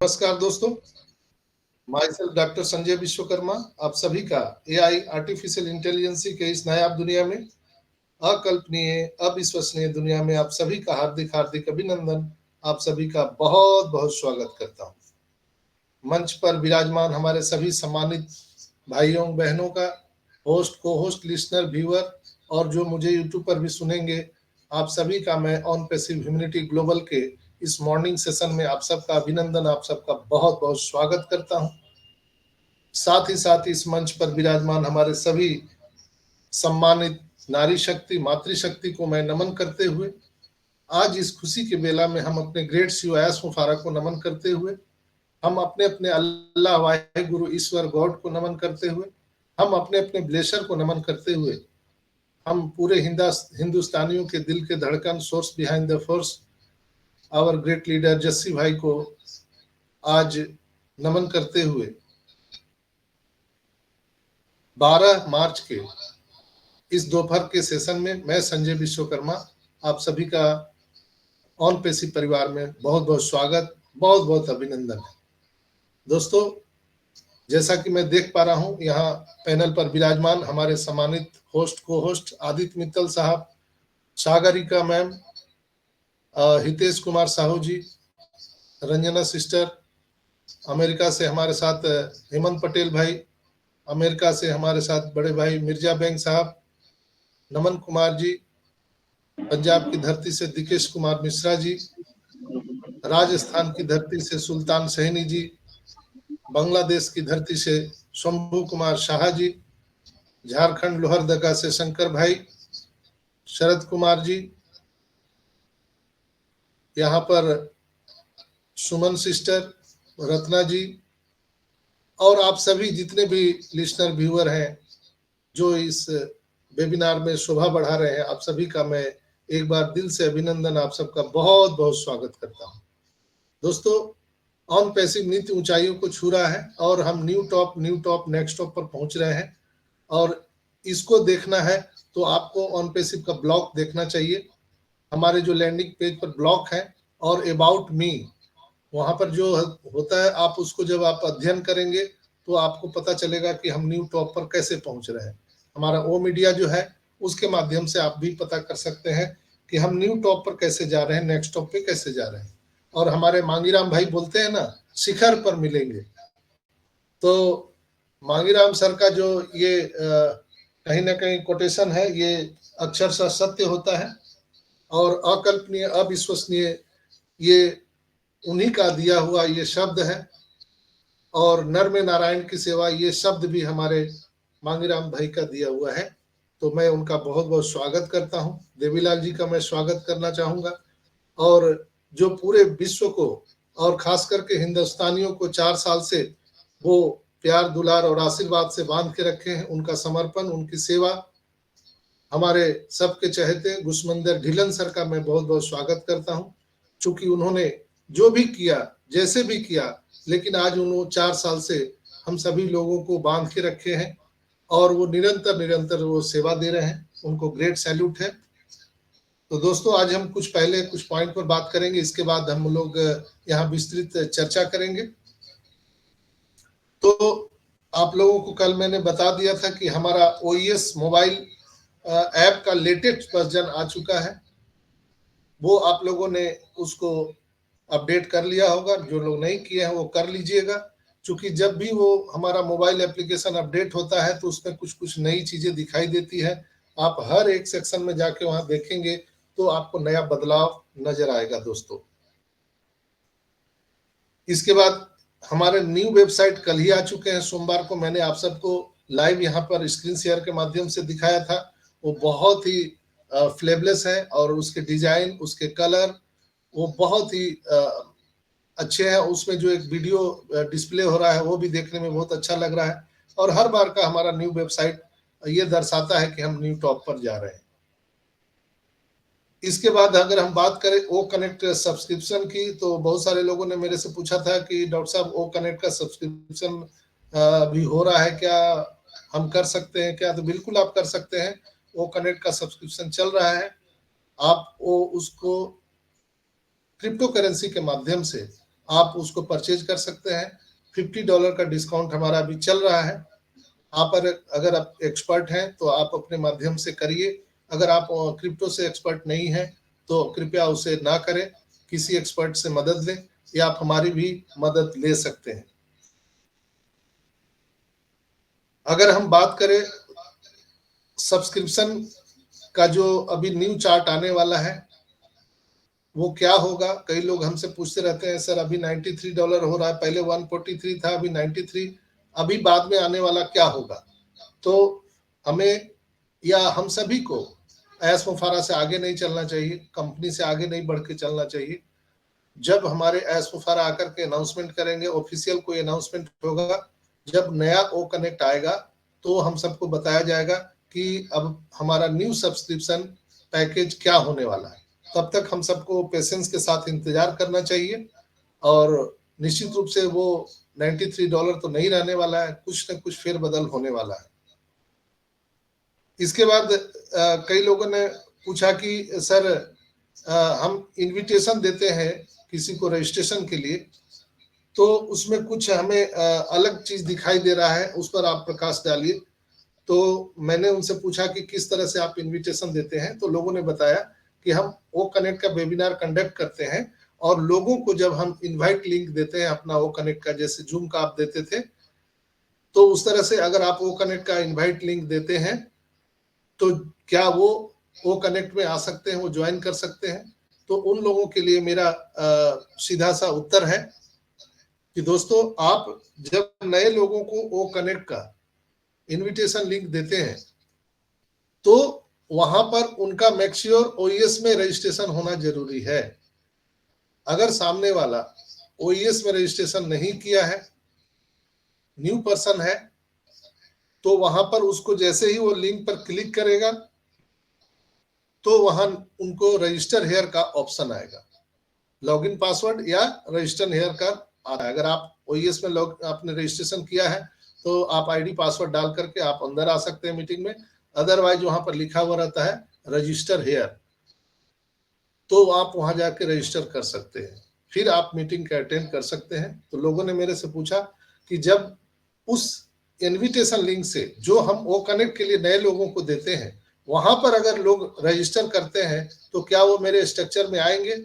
नमस्कार दोस्तों, my self doctor Sanjay Vishwakarma आप सभी का एआई आर्टिफिशियल इंटेलिजेंस के इस नायाब दुनिया में, अकल्पनीय अविश्वसनीय दुनिया में आप सभी का हार्दिक हार्दिक अभिनंदन, आप सभी का बहुत बहुत स्वागत करता हूं। मंच पर विराजमान हमारे सभी सम्मानित भाइयों बहनों का, होस्ट को होस्ट लिसनर व्यूअर और जो मुझे यूट्यूब पर भी सुनेंगे, आप सभी का मैं ऑन पैसिव ह्यूमैनिटी ग्लोबल के इस मॉर्निंग सेशन में आप सबका अभिनंदन, आप सबका बहुत बहुत स्वागत करता हूं। साथ ही साथ इस मंच पर विराजमान हमारे सभी सम्मानित नारी शक्ति मातृशक्ति को मैं नमन करते हुए, आज इस खुशी के बेला में हम अपने ग्रेट सीओएस मुफारक को नमन करते हुए, हम अपने अपने अल्लाह वाहे गुरु ईश्वर गॉड को नमन करते हुए, हम अपने अपने ब्लेशर को नमन करते हुए, हम पूरे हिंदुस्तानियों के दिल के धड़कन, source behind the force, our great leader Jassi भाई को आज नमन करते हुए 12 मार्च के इस दोपहर के सेशन में मैं संजय विश्वकर्मा आप सभी का ऑन पैसिव परिवार में बहुत बहुत स्वागत, बहुत बहुत अभिनंदन है। दोस्तों, जैसा कि मैं देख पा रहा हूं, यहाँ पैनल पर विराजमान हमारे सम्मानित होस्ट को होस्ट आदित्य मित्तल साहब, सागरिका मैम, हितेश कुमार साहू जी, रंजना सिस्टर, अमेरिका से हमारे साथ हेमंत पटेल भाई, अमेरिका से हमारे साथ बड़े भाई मिर्जा बैंक साहब, नमन कुमार जी, पंजाब की धरती से दिकेश कुमार मिश्रा जी, राजस्थान की धरती से सुल्तान सहनी जी, बांग्लादेश की धरती से शंभू कुमार शाह जी, झारखंड लोहरदगा से शंकर भाई, शरद कुमार जी, यहाँ पर सुमन सिस्टर, रत्ना जी, और आप सभी जितने भी लिसनर व्यूअर हैं जो इस वेबिनार में शोभा बढ़ा रहे हैं, आप सभी का मैं एक बार दिल से अभिनंदन, आप सबका बहुत बहुत स्वागत करता हूं। दोस्तों, ऑन पैसिव नीति ऊंचाइयों को छू रहा है और हम न्यू टॉप नेक्स्ट टॉप पर पहुंच रहे हैं, और इसको देखना है तो आपको ऑन पैसिव का ब्लॉग देखना चाहिए। हमारे जो लैंडिंग पेज पर ब्लॉग है और अबाउट मी, वहां पर जो होता है, आप उसको जब आप अध्ययन करेंगे तो आपको पता चलेगा कि हम न्यू टॉप पर कैसे पहुंच रहे हैं। हमारा ओ मीडिया जो है उसके माध्यम से आप भी पता कर सकते हैं कि हम न्यू टॉप पर कैसे जा रहे हैं, नेक्स्ट टॉप पे कैसे जा रहे हैं। और हमारे मांगीराम भाई बोलते हैं ना, शिखर पर मिलेंगे। तो मांगीराम सर का जो ये कहीं ना कहीं कोटेशन है, ये अक्षरशः सत्य होता है और अकल्पनीय अविश्वसनीय ये उन्हीं का दिया हुआ ये शब्द है। और नर में नारायण की सेवा, ये शब्द भी हमारे मांगीराम भाई का दिया हुआ है। तो मैं उनका बहुत बहुत स्वागत करता हूं। देवीलाल जी का मैं स्वागत करना चाहूंगा, और जो पूरे विश्व को और खास करके हिंदुस्तानियों को 4 साल से वो प्यार दुलार और आशीर्वाद से बांध के रखे हैं, उनका समर्पण, उनकी सेवा, हमारे सबके चहेते गुस्मंदर ढिलन सर का मैं बहुत बहुत स्वागत करता हूं। चूंकि उन्होंने जो भी किया, जैसे भी किया, लेकिन आज उन्होंने 4 साल से हम सभी लोगों को बांध के रखे हैं और वो निरंतर वो सेवा दे रहे हैं। उनको ग्रेट सैल्यूट है। तो दोस्तों, आज हम पहले कुछ पॉइंट पर बात करेंगे, इसके बाद हम लोग यहाँ विस्तृत चर्चा करेंगे। तो आप लोगों को कल मैंने बता दिया था कि हमारा ओईएस मोबाइल ऐप का लेटेस्ट वर्जन आ चुका है। वो आप लोगों ने उसको अपडेट कर लिया होगा, जो लोग नहीं किए हैं वो कर लीजिएगा। क्योंकि जब भी वो हमारा मोबाइल एप्लीकेशन अपडेट होता है तो उसमें कुछ नई चीजें दिखाई देती है। आप हर एक सेक्शन में जाके वहां देखेंगे तो आपको नया बदलाव नजर आएगा दोस्तों। इसके बाद हमारे न्यू वेबसाइट कल ही आ चुके हैं। सोमवार को मैंने आप सबको लाइव यहाँ पर स्क्रीन शेयर के माध्यम से दिखाया था। वो बहुत ही फ्लेवलेस है और उसके डिजाइन, उसके कलर वो बहुत ही अच्छे हैं। उसमें जो एक वीडियो डिस्प्ले हो रहा है वो भी देखने में बहुत अच्छा लग रहा है। और हर बार का हमारा न्यू वेबसाइट ये दर्शाता है कि हम न्यू टॉप पर जा रहे हैं। इसके बाद अगर हम बात करें ओ कनेक्ट सब्सक्रिप्शन की, तो बहुत सारे लोगों ने मेरे से पूछा था कि डॉक्टर साहब ओ कनेक्ट का सब्सक्रिप्शन भी हो रहा है क्या, हम कर सकते हैं क्या? तो बिल्कुल आप कर सकते हैं। ओ कनेक्ट का सब्सक्रिप्शन चल रहा है। आप उसको क्रिप्टो करेंसी के माध्यम से आप उसको परचेज कर सकते हैं। $50 का डिस्काउंट हमारा अभी चल रहा है। आप अगर आप एक्सपर्ट हैं तो आप अपने माध्यम से करिए। अगर आप क्रिप्टो से एक्सपर्ट नहीं हैं तो कृपया उसे ना करें, किसी एक्सपर्ट से मदद लें या आप हमारी भी मदद ले सकते हैं। अगर हम बात करें सब्सक्रिप्शन का, जो अभी न्यू चार्ट आने वाला है वो क्या होगा। कई लोग हमसे पूछते रहते हैं, सर अभी $93 हो रहा है, पहले 143 था, अभी 93, अभी बाद में आने वाला क्या होगा। तो हमें या हम सभी को ऐश मुफारा से आगे नहीं चलना चाहिए, कंपनी से आगे नहीं बढ़ के चलना चाहिए। जब हमारे ऐश मुफारा आकर के अनाउंसमेंट करेंगे, ऑफिशियल कोई अनाउंसमेंट होगा, जब नया ओ कनेक्ट आएगा तो हम सबको बताया जाएगा कि अब हमारा न्यू सब्सक्रिप्शन पैकेज क्या होने वाला है। तब तक हम सबको पेशेंस के साथ इंतजार करना चाहिए और निश्चित रूप से वो $93 तो नहीं रहने वाला है, कुछ न कुछ फेरबदल होने वाला है। इसके बाद कई लोगों ने पूछा कि सर हम इनविटेशन देते हैं किसी को रजिस्ट्रेशन के लिए, तो उसमें कुछ हमें अलग चीज दिखाई दे रहा है, उस पर आप प्रकाश डालिए। तो मैंने उनसे पूछा कि किस तरह से आप इनविटेशन देते हैं, तो लोगों ने बताया कि हम ओ कनेक्ट का वेबिनार कंडक्ट करते हैं और लोगों को जब हम इनवाइट लिंक देते हैं अपना ओ कनेक्ट का, जैसे जूम का आप देते थे, तो उस तरह से अगर आप ओ कनेक्ट का इनवाइट लिंक देते हैं तो क्या वो ओ कनेक्ट में आ सकते हैं, वो ज्वाइन कर सकते हैं। तो उन लोगों के लिए मेरा सीधा सा उत्तर है कि दोस्तों, आप जब नए लोगों को ओ कनेक्ट का इनविटेशन लिंक देते हैं तो वहां पर उनका मैक्श्योर ओईएस में रजिस्ट्रेशन होना जरूरी है। अगर सामने वाला ओईएस में रजिस्ट्रेशन नहीं किया है, न्यू पर्सन है, तो वहां पर उसको जैसे ही वो लिंक पर क्लिक करेगा तो वहां उनको रजिस्टर हेयर का ऑप्शन आएगा, लॉगिन पासवर्ड या रजिस्टर हेयर का आता है। अगर आप ओईएस में आपने रजिस्ट्रेशन किया है तो आप आईडी पासवर्ड डाल करके आप अंदर आ सकते हैं मीटिंग में। अदरवाइज वहां पर लिखा हुआ रहता है रजिस्टर हेयर, तो आप वहां जाके रजिस्टर कर सकते हैं, फिर आप मीटिंग का अटेंड कर सकते हैं। तो लोगों ने मेरे से पूछा कि जब उस इनविटेशन लिंक से जो हम ओ कनेक्ट के लिए नए लोगों को देते हैं, वहां पर अगर लोग रजिस्टर करते हैं तो क्या वो मेरे स्ट्रक्चर में आएंगे।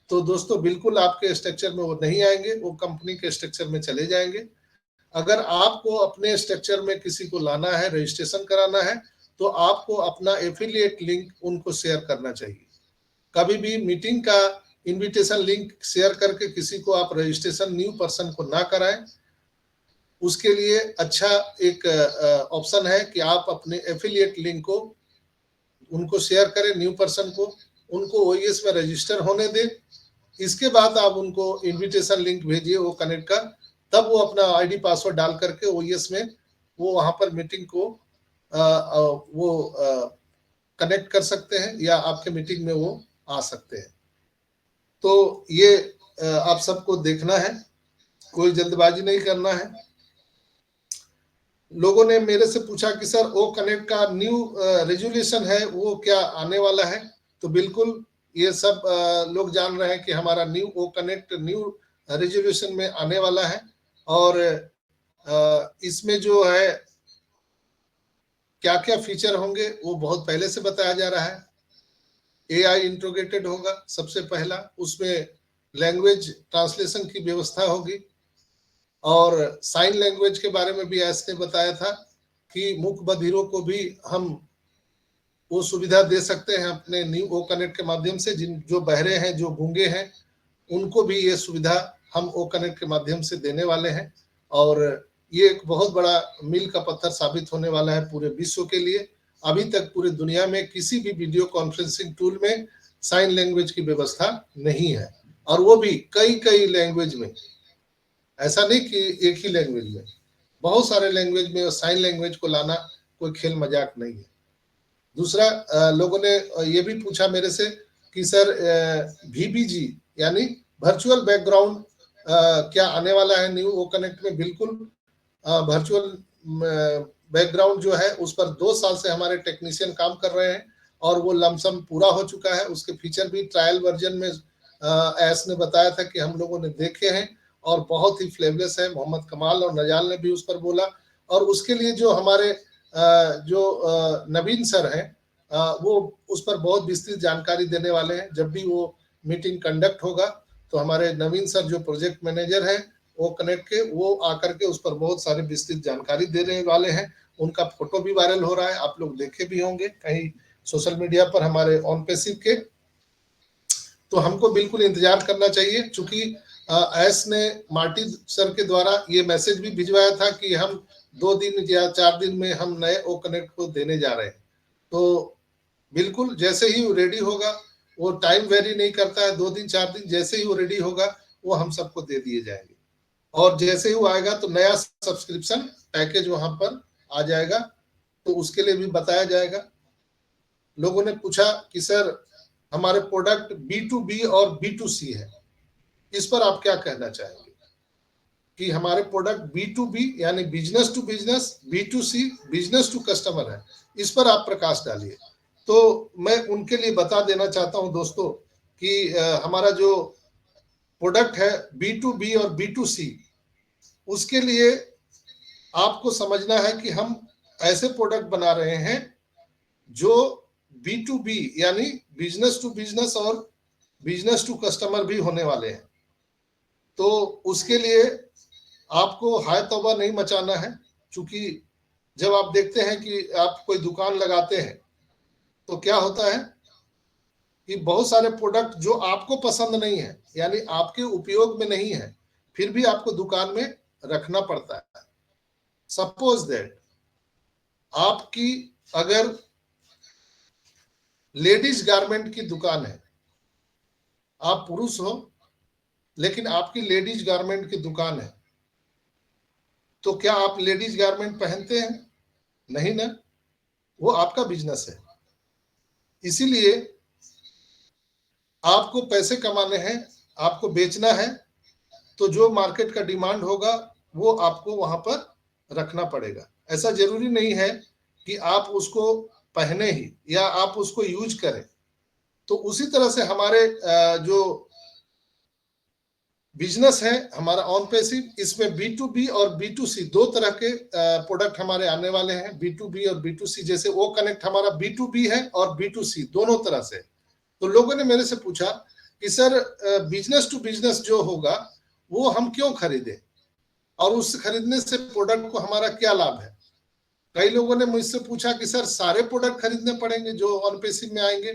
तो दोस्तों, बिल्कुल आपके स्ट्रक्चर में वो नहीं आएंगे, वो कंपनी के स्ट्रक्चर में चले जाएंगे। अगर आपको अपने स्ट्रक्चर में किसी को लाना है, रजिस्ट्रेशन कराना है, तो आपको अपना एफिलिएट लिंक उनको शेयर करना चाहिए। कभी भी मीटिंग का इनविटेशन लिंक शेयर करके किसी को आप रजिस्ट्रेशन न्यू पर्सन को ना कराएं। उसके लिए अच्छा एक ऑप्शन है कि आप अपने एफिलिएट लिंक को उनको शेयर करें, न्यू पर्सन को, उनको ओईएस में रजिस्टर होने दें। इसके बाद आप उनको इनविटेशन लिंक भेजिए वो कनेक्ट का, तब वो अपना आईडी पासवर्ड डाल करके ओईएस में वो वहां पर मीटिंग को कनेक्ट कर सकते हैं या आपके मीटिंग में वो आ सकते हैं। तो ये आप सबको देखना है, कोई जल्दबाजी नहीं करना है। लोगों ने मेरे से पूछा कि सर ओ कनेक्ट का न्यू रेजुलेशन है वो क्या आने वाला है। तो बिल्कुल ये सब लोग जान रहे हैं कि हमारा new O connect new resolution में आने वाला है और इसमें जो है क्या क्या फीचर होंगे वो बहुत पहले से बताया जा रहा है। एआई इंट्रोगेटेड होगा सबसे पहला, उसमें लैंग्वेज ट्रांसलेशन की व्यवस्था होगी और साइन लैंग्वेज के बारे में भी ऐसे बताया था कि मूक बधिरों को भी हम वो सुविधा दे सकते हैं अपने न्यू ओ कनेक्ट के माध्यम से। जिन जो बहरे हैं, जो गूंगे हैं, उनको भी ये सुविधा हम ओ कनेक्ट के माध्यम से देने वाले हैं और ये एक बहुत बड़ा मील का पत्थर साबित होने वाला है पूरे विश्व के लिए। अभी तक पूरी दुनिया में किसी भी वीडियो कॉन्फ्रेंसिंग टूल में साइन लैंग्वेज की व्यवस्था नहीं है और वो भी कई कई लैंग्वेज में, ऐसा नहीं कि एक ही लैंग्वेज में, बहुत सारे लैंग्वेज में साइन लैंग्वेज को लाना कोई खेल मजाक नहीं है। दूसरा, लोगों ने ये भी पूछा मेरे से कि सर VBG यानी वर्चुअल बैकग्राउंड क्या आने वाला है न्यू ओ कनेक्ट में। बिल्कुल, वर्चुअल बैकग्राउंड जो है उस पर 2 साल से हमारे टेक्नीशियन काम कर रहे हैं और वो लमसम पूरा हो चुका है। उसके फीचर भी ट्रायल वर्जन में ऐस ने बताया था कि हम लोगों ने देखे हैं और बहुत ही फ्लेवलेस है। मोहम्मद कमाल और नजाल ने भी उस पर बोला, और उसके लिए जो हमारे नवीन सर हैं वो उस पर बहुत विस्तृत जानकारी देने वाले हैं। जब भी वो मीटिंग कंडक्ट होगा तो हमारे नवीन सर जो प्रोजेक्ट मैनेजर हैं वो कनेक्ट के वो आकर के उस पर बहुत सारी विस्तृत जानकारी देने वाले हैं। उनका फोटो भी वायरल हो रहा है, आप लोग देखे भी होंगे कहीं सोशल मीडिया पर हमारे ऑन पेसिव के। तो हमको बिल्कुल इंतजार करना चाहिए, चूंकि एस ने मार्टिन सर के द्वारा ये मैसेज भी भिजवाया था कि हम 2 दिन या 4 दिन में हम नए ओ कनेक्ट को देने जा रहे हैं। तो बिल्कुल जैसे ही वो रेडी होगा, वो टाइम वेरी नहीं करता है, 2 दिन 4 दिन, जैसे ही वो रेडी होगा वो हम सबको दे दिए जाएंगे। और जैसे ही वो आएगा तो नया सब्सक्रिप्शन पैकेज वहां पर आ जाएगा, तो उसके लिए भी बताया जाएगा। लोगों ने पूछा कि सर हमारे प्रोडक्ट B2B और B2C है, इस पर आप क्या कहना चाहेंगे कि हमारे प्रोडक्ट B2B यानी business to business, B2C business to customer है, इस पर आप प्रकाश डालिए। तो मैं उनके लिए बता देना चाहता हूं दोस्तों कि हमारा जो प्रोडक्ट है B2B और B2C, उसके लिए आपको समझना है कि हम ऐसे प्रोडक्ट बना रहे हैं जो B2B यानी बिजनेस टू बिजनेस और बिजनेस टू कस्टमर भी होने वाले हैं। तो उसके लिए आपको हाय तौबा नहीं मचाना है, क्योंकि जब आप देखते हैं कि आप कोई दुकान लगाते हैं तो क्या होता है कि बहुत सारे प्रोडक्ट जो आपको पसंद नहीं है यानी आपके उपयोग में नहीं है, फिर भी आपको दुकान में रखना पड़ता है। सपोज दैट आपकी अगर लेडीज गारमेंट की दुकान है, आप पुरुष हो लेकिन आपकी लेडीज गारमेंट की दुकान है, तो क्या आप लेडीज गारमेंट पहनते हैं? नहीं ना, वो आपका बिजनेस है। इसीलिए आपको पैसे कमाने हैं, आपको बेचना है, तो जो मार्केट का डिमांड होगा वो आपको वहां पर रखना पड़ेगा। ऐसा जरूरी नहीं है कि आप उसको पहने ही या आप उसको यूज करें। तो उसी तरह से हमारे जो बिजनेस है हमारा ऑन पेसिव, इसमें B2B और B2C 2 तरह के प्रोडक्ट हमारे आने वाले हैं। B2B और B2C, जैसे ओ कनेक्ट हमारा B2B है और B2C दोनों तरह से। तो लोगों ने मेरे से पूछा कि सर बिजनेस टू बिजनेस जो होगा वो हम क्यों खरीदें, और उस खरीदने से प्रोडक्ट को हमारा क्या लाभ है। कई लोगों ने मुझसे पूछा कि सर सारे प्रोडक्ट खरीदने पड़ेंगे जो ऑन पेसिव में आएंगे।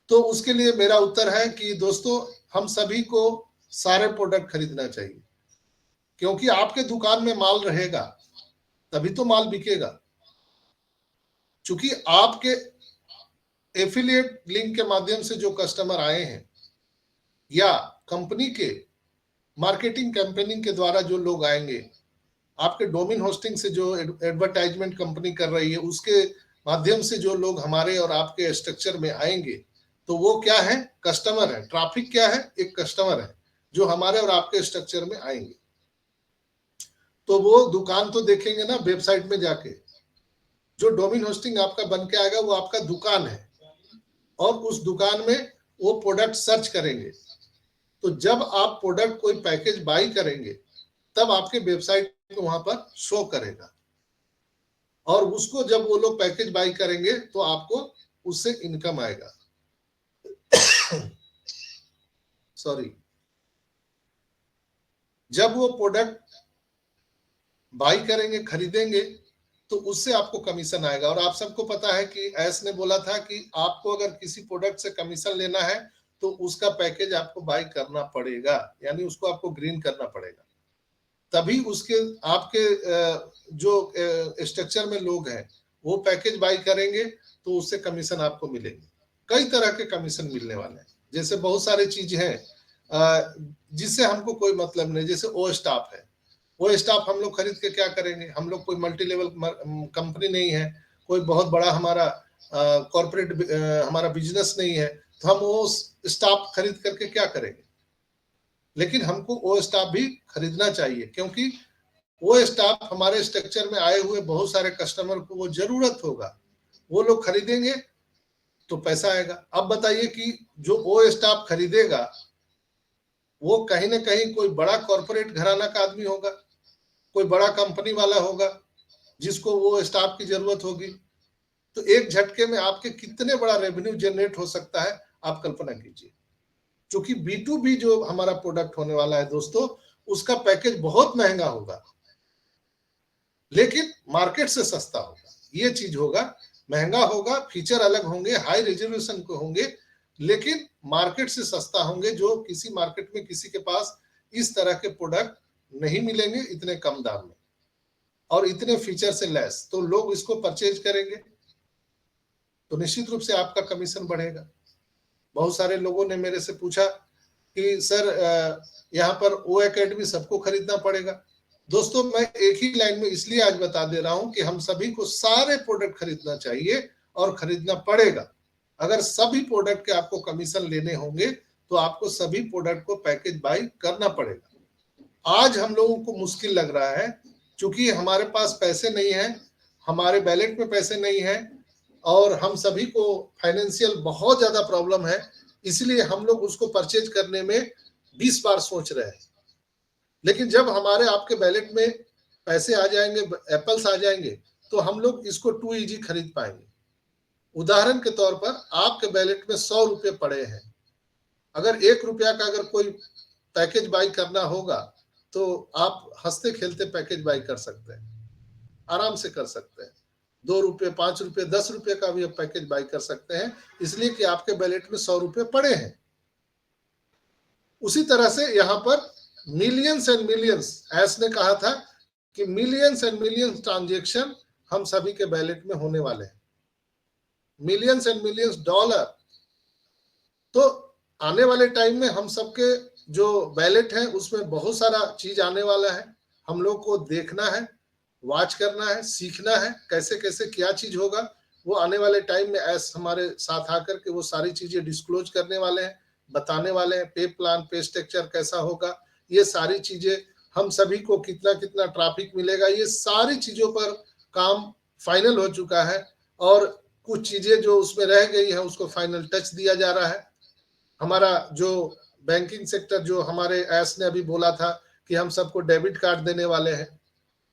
तो उसके लिए मेरा उत्तर है कि दोस्तों हम सभी को सारे प्रोडक्ट खरीदना चाहिए, क्योंकि आपके दुकान में माल रहेगा तभी तो माल बिकेगा। चूंकि आपके एफिलिएट लिंक के माध्यम से जो कस्टमर आए हैं या कंपनी के मार्केटिंग कैंपेनिंग के द्वारा जो लोग आएंगे, आपके डोमेन होस्टिंग से जो एडवर्टाइजमेंट कंपनी कर रही है उसके माध्यम से जो लोग हमारे और आपके स्ट्रक्चर में आएंगे, तो वो क्या है? कस्टमर है। ट्रैफिक क्या है? एक कस्टमर है जो हमारे और आपके स्ट्रक्चर में आएंगे। तो वो दुकान तो देखेंगे ना वेबसाइट में जाके, जो डोमेन होस्टिंग आपका बन के आएगा वो आपका दुकान है, और उस दुकान में वो प्रोडक्ट सर्च करेंगे। तो जब आप प्रोडक्ट कोई पैकेज बाई करेंगे तब आपके वेबसाइट में वहां पर शो करेगा, और उसको जब वो लोग पैकेज बाई करेंगे तो आपको उससे इनकम आएगा। सॉरी, जब वो प्रोडक्ट बाई करेंगे, खरीदेंगे, तो उससे आपको कमीशन आएगा। और आप सबको पता है कि एस ने बोला था कि आपको अगर किसी प्रोडक्ट से कमीशन लेना है तो उसका पैकेज आपको बाई करना पड़ेगा, यानी उसको आपको ग्रीन करना पड़ेगा, तभी उसके आपके जो स्ट्रक्चर में लोग हैं वो पैकेज बाई करेंगे तो उससे कमीशन आपको मिलेंगे। कई तरह के कमीशन मिलने वाले हैं, जैसे बहुत सारी चीज है जिससे हमको कोई मतलब नहीं। जैसे ओ स्टाफ है, वो स्टाफ हम लोग खरीद के क्या करेंगे? हम लोग कोई मल्टी लेवल कंपनी नहीं है, कोई बहुत बड़ा हमारा कॉर्पोरेट हमारा बिजनेस नहीं है, तो हम वो स्टाफ खरीद करके क्या करेंगे? लेकिन हमको वो स्टाफ भी खरीदना चाहिए, क्योंकि वो स्टाफ हमारे स्ट्रक्चर में आए हुए बहुत सारे कस्टमर को वो जरूरत होगा, वो लोग खरीदेंगे तो पैसा आएगा। अब बताइए कि जो वो स्टाफ खरीदेगा वो कहीं ना कहीं कोई बड़ा कॉर्पोरेट घराना का आदमी होगा, कोई बड़ा कंपनी वाला होगा जिसको वो स्टाफ की जरूरत होगी। तो एक झटके में आपके कितने बड़ा रेवेन्यू जनरेट हो सकता है, आप कल्पना कीजिए। क्योंकि B2B जो हमारा प्रोडक्ट होने वाला है दोस्तों, उसका पैकेज बहुत महंगा होगा लेकिन मार्केट से सस्ता होगा। ये चीज होगा, महंगा होगा, फीचर अलग होंगे, हाई रेजोल्यूशन के होंगे, लेकिन मार्केट से सस्ता होंगे, जो किसी मार्केट में किसी के पास इस तरह के प्रोडक्ट नहीं मिलेंगे इतने कम दाम में और इतने फीचर से लेस। तो लोग इसको परचेज करेंगे तो निश्चित रूप से आपका कमीशन बढ़ेगा। बहुत सारे लोगों ने मेरे से पूछा कि सर यहाँ पर ओ एकेडमी सबको खरीदना पड़ेगा। दोस्तों मैं एक ही लाइन में इसलिए आज बता दे रहा हूं कि हम सभी को सारे प्रोडक्ट खरीदना चाहिए और खरीदना पड़ेगा। अगर सभी प्रोडक्ट के आपको कमीशन लेने होंगे तो आपको सभी प्रोडक्ट को पैकेज बाई करना पड़ेगा। आज हम लोगों को मुश्किल लग रहा है क्योंकि हमारे पास पैसे नहीं है, हमारे बैलेट में पैसे नहीं है और हम सभी को फाइनेंशियल बहुत ज्यादा प्रॉब्लम है, इसलिए हम लोग उसको परचेज करने में 20 बार सोच रहे हैं। लेकिन जब हमारे आपके बैलेट में पैसे आ जाएंगे, एप्पल्स आ जाएंगे, तो हम लोग इसको टू इजी खरीद पाएंगे। उदाहरण के तौर पर आपके बैलेट में 100 रुपये पड़े हैं, अगर 1 रुपया का अगर कोई पैकेज बाई करना होगा तो आप हंसते खेलते पैकेज बाई कर सकते हैं, आराम से कर सकते हैं। 2 रुपये, 5 रुपये, 10 रुपये का भी आप पैकेज बाई कर सकते हैं, इसलिए कि आपके बैलेट में 100 रुपये पड़े हैं। उसी तरह से यहाँ पर मिलियंस एंड मिलियंस, एस ने कहा था कि मिलियंस एंड मिलियंस ट्रांजेक्शन हम सभी के बैलेट में होने वाले हैं, मिलियंस एंड मिलियंस डॉलर। तो आने वाले टाइम में हम सबके जो बैलेट है उसमें बहुत सारा चीज आने वाला है, हम लोग को देखना है, वॉच करना है, सीखना है कैसे कैसे क्या चीज होगा। वो आने वाले टाइम में एस हमारे साथ आकर के वो सारी चीजें डिस्क्लोज करने वाले हैं, बताने वाले हैं। पे प्लान, पे स्ट्रक्चर कैसा होगा, ये सारी चीजें, हम सभी को कितना कितना ट्रैफिक मिलेगा, ये सारी चीजों पर काम फाइनल हो चुका है और कुछ चीजें जो उसमें रह गई है उसको फाइनल टच दिया जा रहा है। हमारा जो बैंकिंग सेक्टर, जो हमारे एस ने अभी बोला था कि हम सबको डेबिट कार्ड देने वाले हैं,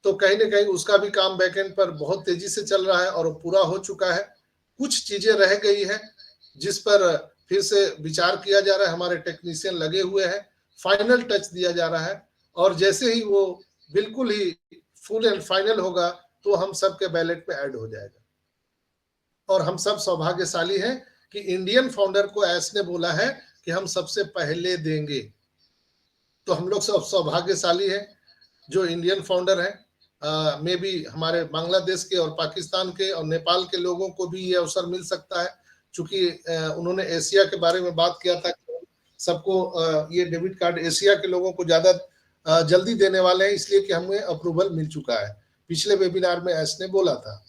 तो कहीं ना कहीं उसका भी काम बैकएंड पर बहुत तेजी से चल रहा है और पूरा हो चुका है। कुछ चीजें रह गई है जिस पर फिर से विचार किया जा रहा है, हमारे टेक्नीशियन लगे हुए हैं, फाइनल टच दिया जा रहा है और जैसे ही वो बिल्कुल ही फुल एंड फाइनल होगा तो हम सबके बैलेट में ऐड हो जाएगा। और हम सब सौभाग्यशाली हैं कि इंडियन फाउंडर को एस ने बोला है कि हम सबसे पहले देंगे। तो हम लोग सब सौभाग्यशाली हैं जो इंडियन फाउंडर हैं। मे भी हमारे बांग्लादेश के और पाकिस्तान के और नेपाल के लोगों को भी ये अवसर मिल सकता है, क्योंकि उन्होंने एशिया के बारे में बात किया था, सबको ये डेबिट कार्ड एशिया के लोगों को ज्यादा जल्दी देने वाले हैं, इसलिए कि हमें अप्रूवल मिल चुका है। पिछले वेबिनार में एस ने बोला था,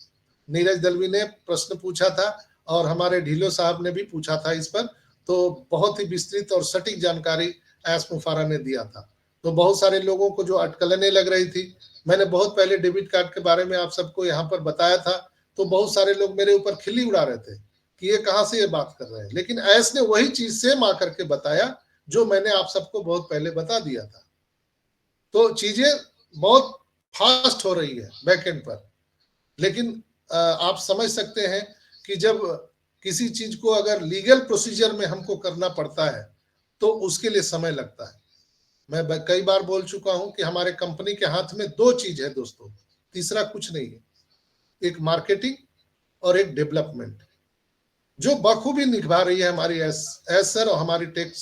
नीरज दलवी ने प्रश्न पूछा था और हमारे ढीलो साहब ने भी पूछा था इस पर, तो बहुत ही विस्तृत और सटीक जानकारी एस मुफारा ने दिया था। तो बहुत सारे लोगों को जो अटकलने लग रही थी, मैंने बहुत पहले डेबिट कार्ड के बारे में आप सबको यहाँ पर बताया था, तो बहुत सारे लोग मेरे ऊपर खिल्ली उड़ा रहे थे कि ये कहाँ से ये बात कर रहे हैं, लेकिन एस ने वही चीज सेम आकर के बताया जो मैंने आप सबको बहुत पहले बता दिया था। तो चीजें बहुत फास्ट हो रही है बैकएंड पर, लेकिन आप समझ सकते हैं कि जब किसी चीज को अगर लीगल प्रोसीजर में हमको करना पड़ता है तो उसके लिए समय लगता है। मैं कई बार बोल चुका हूं कि हमारे कंपनी के हाथ में 2 चीज है दोस्तों, तीसरा कुछ नहीं है, एक मार्केटिंग और एक डेवलपमेंट, जो बखूबी निभा रही है हमारी एस सर और हमारी टेक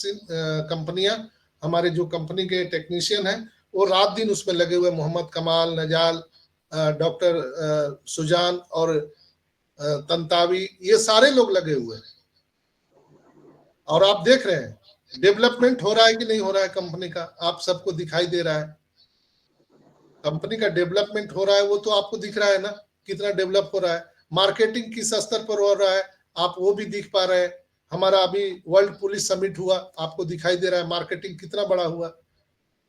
कंपनियां। हमारे जो कंपनी के टेक्नीशियन हैं वो रात दिन उसमें लगे हुए, मोहम्मद कमाल, नजाल, डॉक्टर सुजान और तंतावी, ये सारे लोग लगे हुए हैं। और आप देख रहे हैं डेवलपमेंट हो रहा है कि नहीं हो रहा है कंपनी का, आप सबको दिखाई दे रहा है। कंपनी का डेवलपमेंट हो रहा है वो तो आपको दिख रहा है ना, कितना डेवलप हो रहा है। मार्केटिंग किस स्तर पर हो रहा है आप वो भी दिख पा रहे हैं। हमारा अभी वर्ल्ड पुलिस समिट हुआ, आपको दिखाई दे रहा है मार्केटिंग कितना बड़ा हुआ।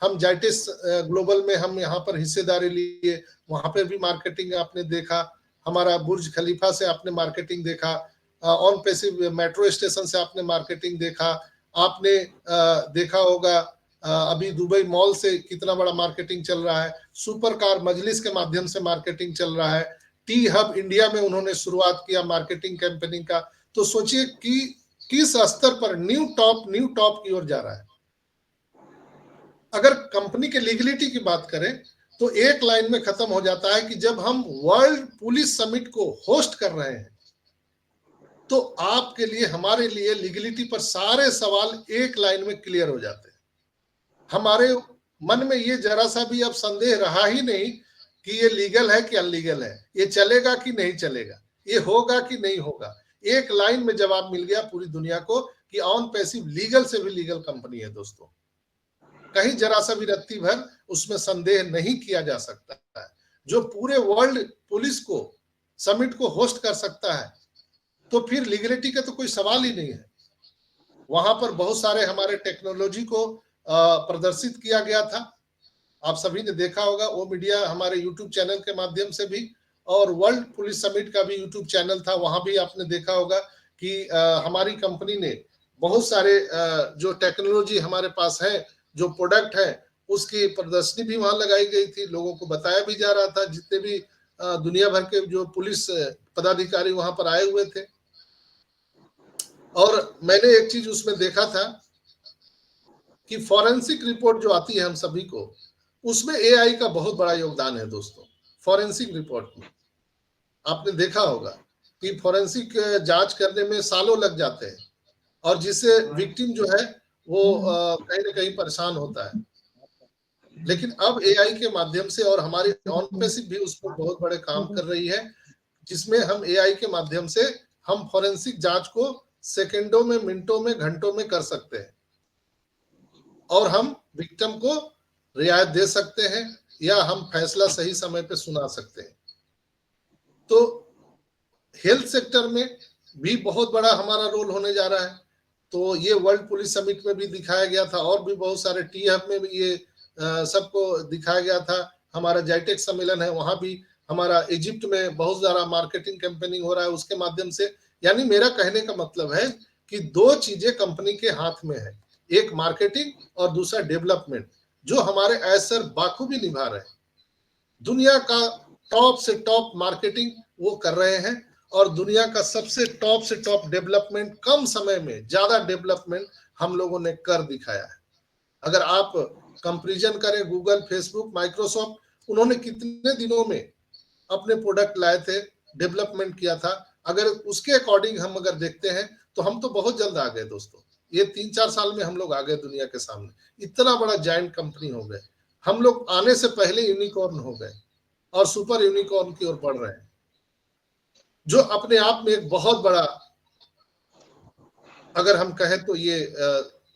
हम जाइटिस ग्लोबल में हम यहाँ पर हिस्सेदारी लिए, वहां पर भी मार्केटिंग आपने देखा। हमारा बुर्ज खलीफा से आपने मार्केटिंग देखा, ऑन पैसिव मेट्रो स्टेशन से आपने मार्केटिंग देखा, आपने देखा होगा अभी दुबई मॉल से कितना बड़ा मार्केटिंग चल रहा है, सुपर कार मजलिस के माध्यम से मार्केटिंग चल रहा है, टी हब इंडिया में उन्होंने शुरुआत किया मार्केटिंग कैंपेनिंग का। तो सोचिए कि किस स्तर पर न्यू टॉप की ओर जा रहा है। अगर कंपनी के लीगलिटी की बात करें तो एक लाइन में खत्म हो जाता है कि जब हम वर्ल्ड पुलिस समिट को होस्ट कर रहे हैं तो आपके लिए हमारे लिए लीगलिटी पर सारे सवाल एक लाइन में क्लियर हो जाते हैं। हमारे मन में ये जरा सा भी अब संदेह रहा ही नहीं कि ये लीगल है कि अनलीगल है, ये चलेगा कि नहीं चलेगा, ये होगा कि नहीं होगा। एक लाइन में जवाब मिल गया पूरी दुनिया को कि ऑन पैसिव लीगल से भी लीगल कंपनी है दोस्तों। कहीं जरा सा भी रत्ती भर उसमें संदेह नहीं किया जा सकता है। जो पूरे वर्ल्ड पुलिस को समिट को होस्ट कर सकता है तो फिर लीगलिटी का तो कोई सवाल ही नहीं है। वहां पर बहुत सारे हमारे टेक्नोलॉजी को प्रदर्शित किया गया था, आप सभी ने देखा होगा। वो मीडिया हमारे यूट्यूब चैनल के माध्यम से भी, और वर्ल्ड पुलिस समिट का भी यूट्यूब चैनल था, वहां भी आपने देखा होगा कि हमारी कंपनी ने बहुत सारे जो टेक्नोलॉजी हमारे पास है, जो प्रोडक्ट है, उसकी प्रदर्शनी भी वहां लगाई गई थी, लोगों को बताया भी जा रहा था। जितने भी दुनिया भर के जो पुलिस पदाधिकारी वहां पर आए हुए थे। और मैंने एक चीज उसमें देखा था कि फॉरेंसिक रिपोर्ट जो आती है हम सभी को, उसमें एआई का बहुत बड़ा योगदान है दोस्तों। फॉरेंसिक रिपोर्ट में आपने देखा होगा कि फॉरेंसिक जांच करने में सालों लग जाते हैं और जिससे विक्टिम जो है वो कहीं ना कहीं परेशान होता है। लेकिन अब एआई के माध्यम से, और हमारी ऑन पैसिव भी उस पर बहुत बड़े काम कर रही है, जिसमें हम एआई के माध्यम से हम फॉरेंसिक जांच को सेकंडों में, मिनटों में, घंटों में कर सकते हैं और हम विक्टिम को रियायत दे सकते हैं या हम फैसला सही समय पे सुना सकते हैं। तो हेल्थ सेक्टर में भी बहुत बड़ा हमारा रोल होने जा रहा है। तो ये वर्ल्ड पुलिस समिट में भी दिखाया गया था और भी बहुत सारे टी हब में भी ये सबको दिखाया गया था। हमारा जाइटेक सम्मेलन है, वहां भी हमारा इजिप्ट में बहुत ज्यादा मार्केटिंग कैंपेनिंग हो रहा है उसके माध्यम से। यानी मेरा कहने का मतलब है कि दो चीजें कंपनी के हाथ में है, एक मार्केटिंग और दूसरा डेवलपमेंट, जो हमारे ऐसर बाखूबी निभा रहे हैं। दुनिया का टॉप से टॉप मार्केटिंग वो कर रहे हैं और दुनिया का सबसे टॉप से टॉप डेवलपमेंट, कम समय में ज्यादा डेवलपमेंट हम लोगों ने कर दिखाया है। अगर आप कंपैरिजन करें गूगल, फेसबुक, माइक्रोसॉफ्ट, उन्होंने कितने दिनों में अपने प्रोडक्ट लाए थे, डेवलपमेंट किया था, अगर उसके अकॉर्डिंग हम अगर देखते हैं तो हम तो बहुत जल्द आ गए दोस्तों। ये 3-4 साल में हम लोग आ गए दुनिया के सामने, इतना बड़ा जायंट कंपनी हो गए हम लोग। आने से पहले यूनिकॉर्न हो गए और सुपर यूनिकॉर्न की ओर बढ़ रहे हैं, जो अपने आप में एक बहुत बड़ा, अगर हम कहें तो ये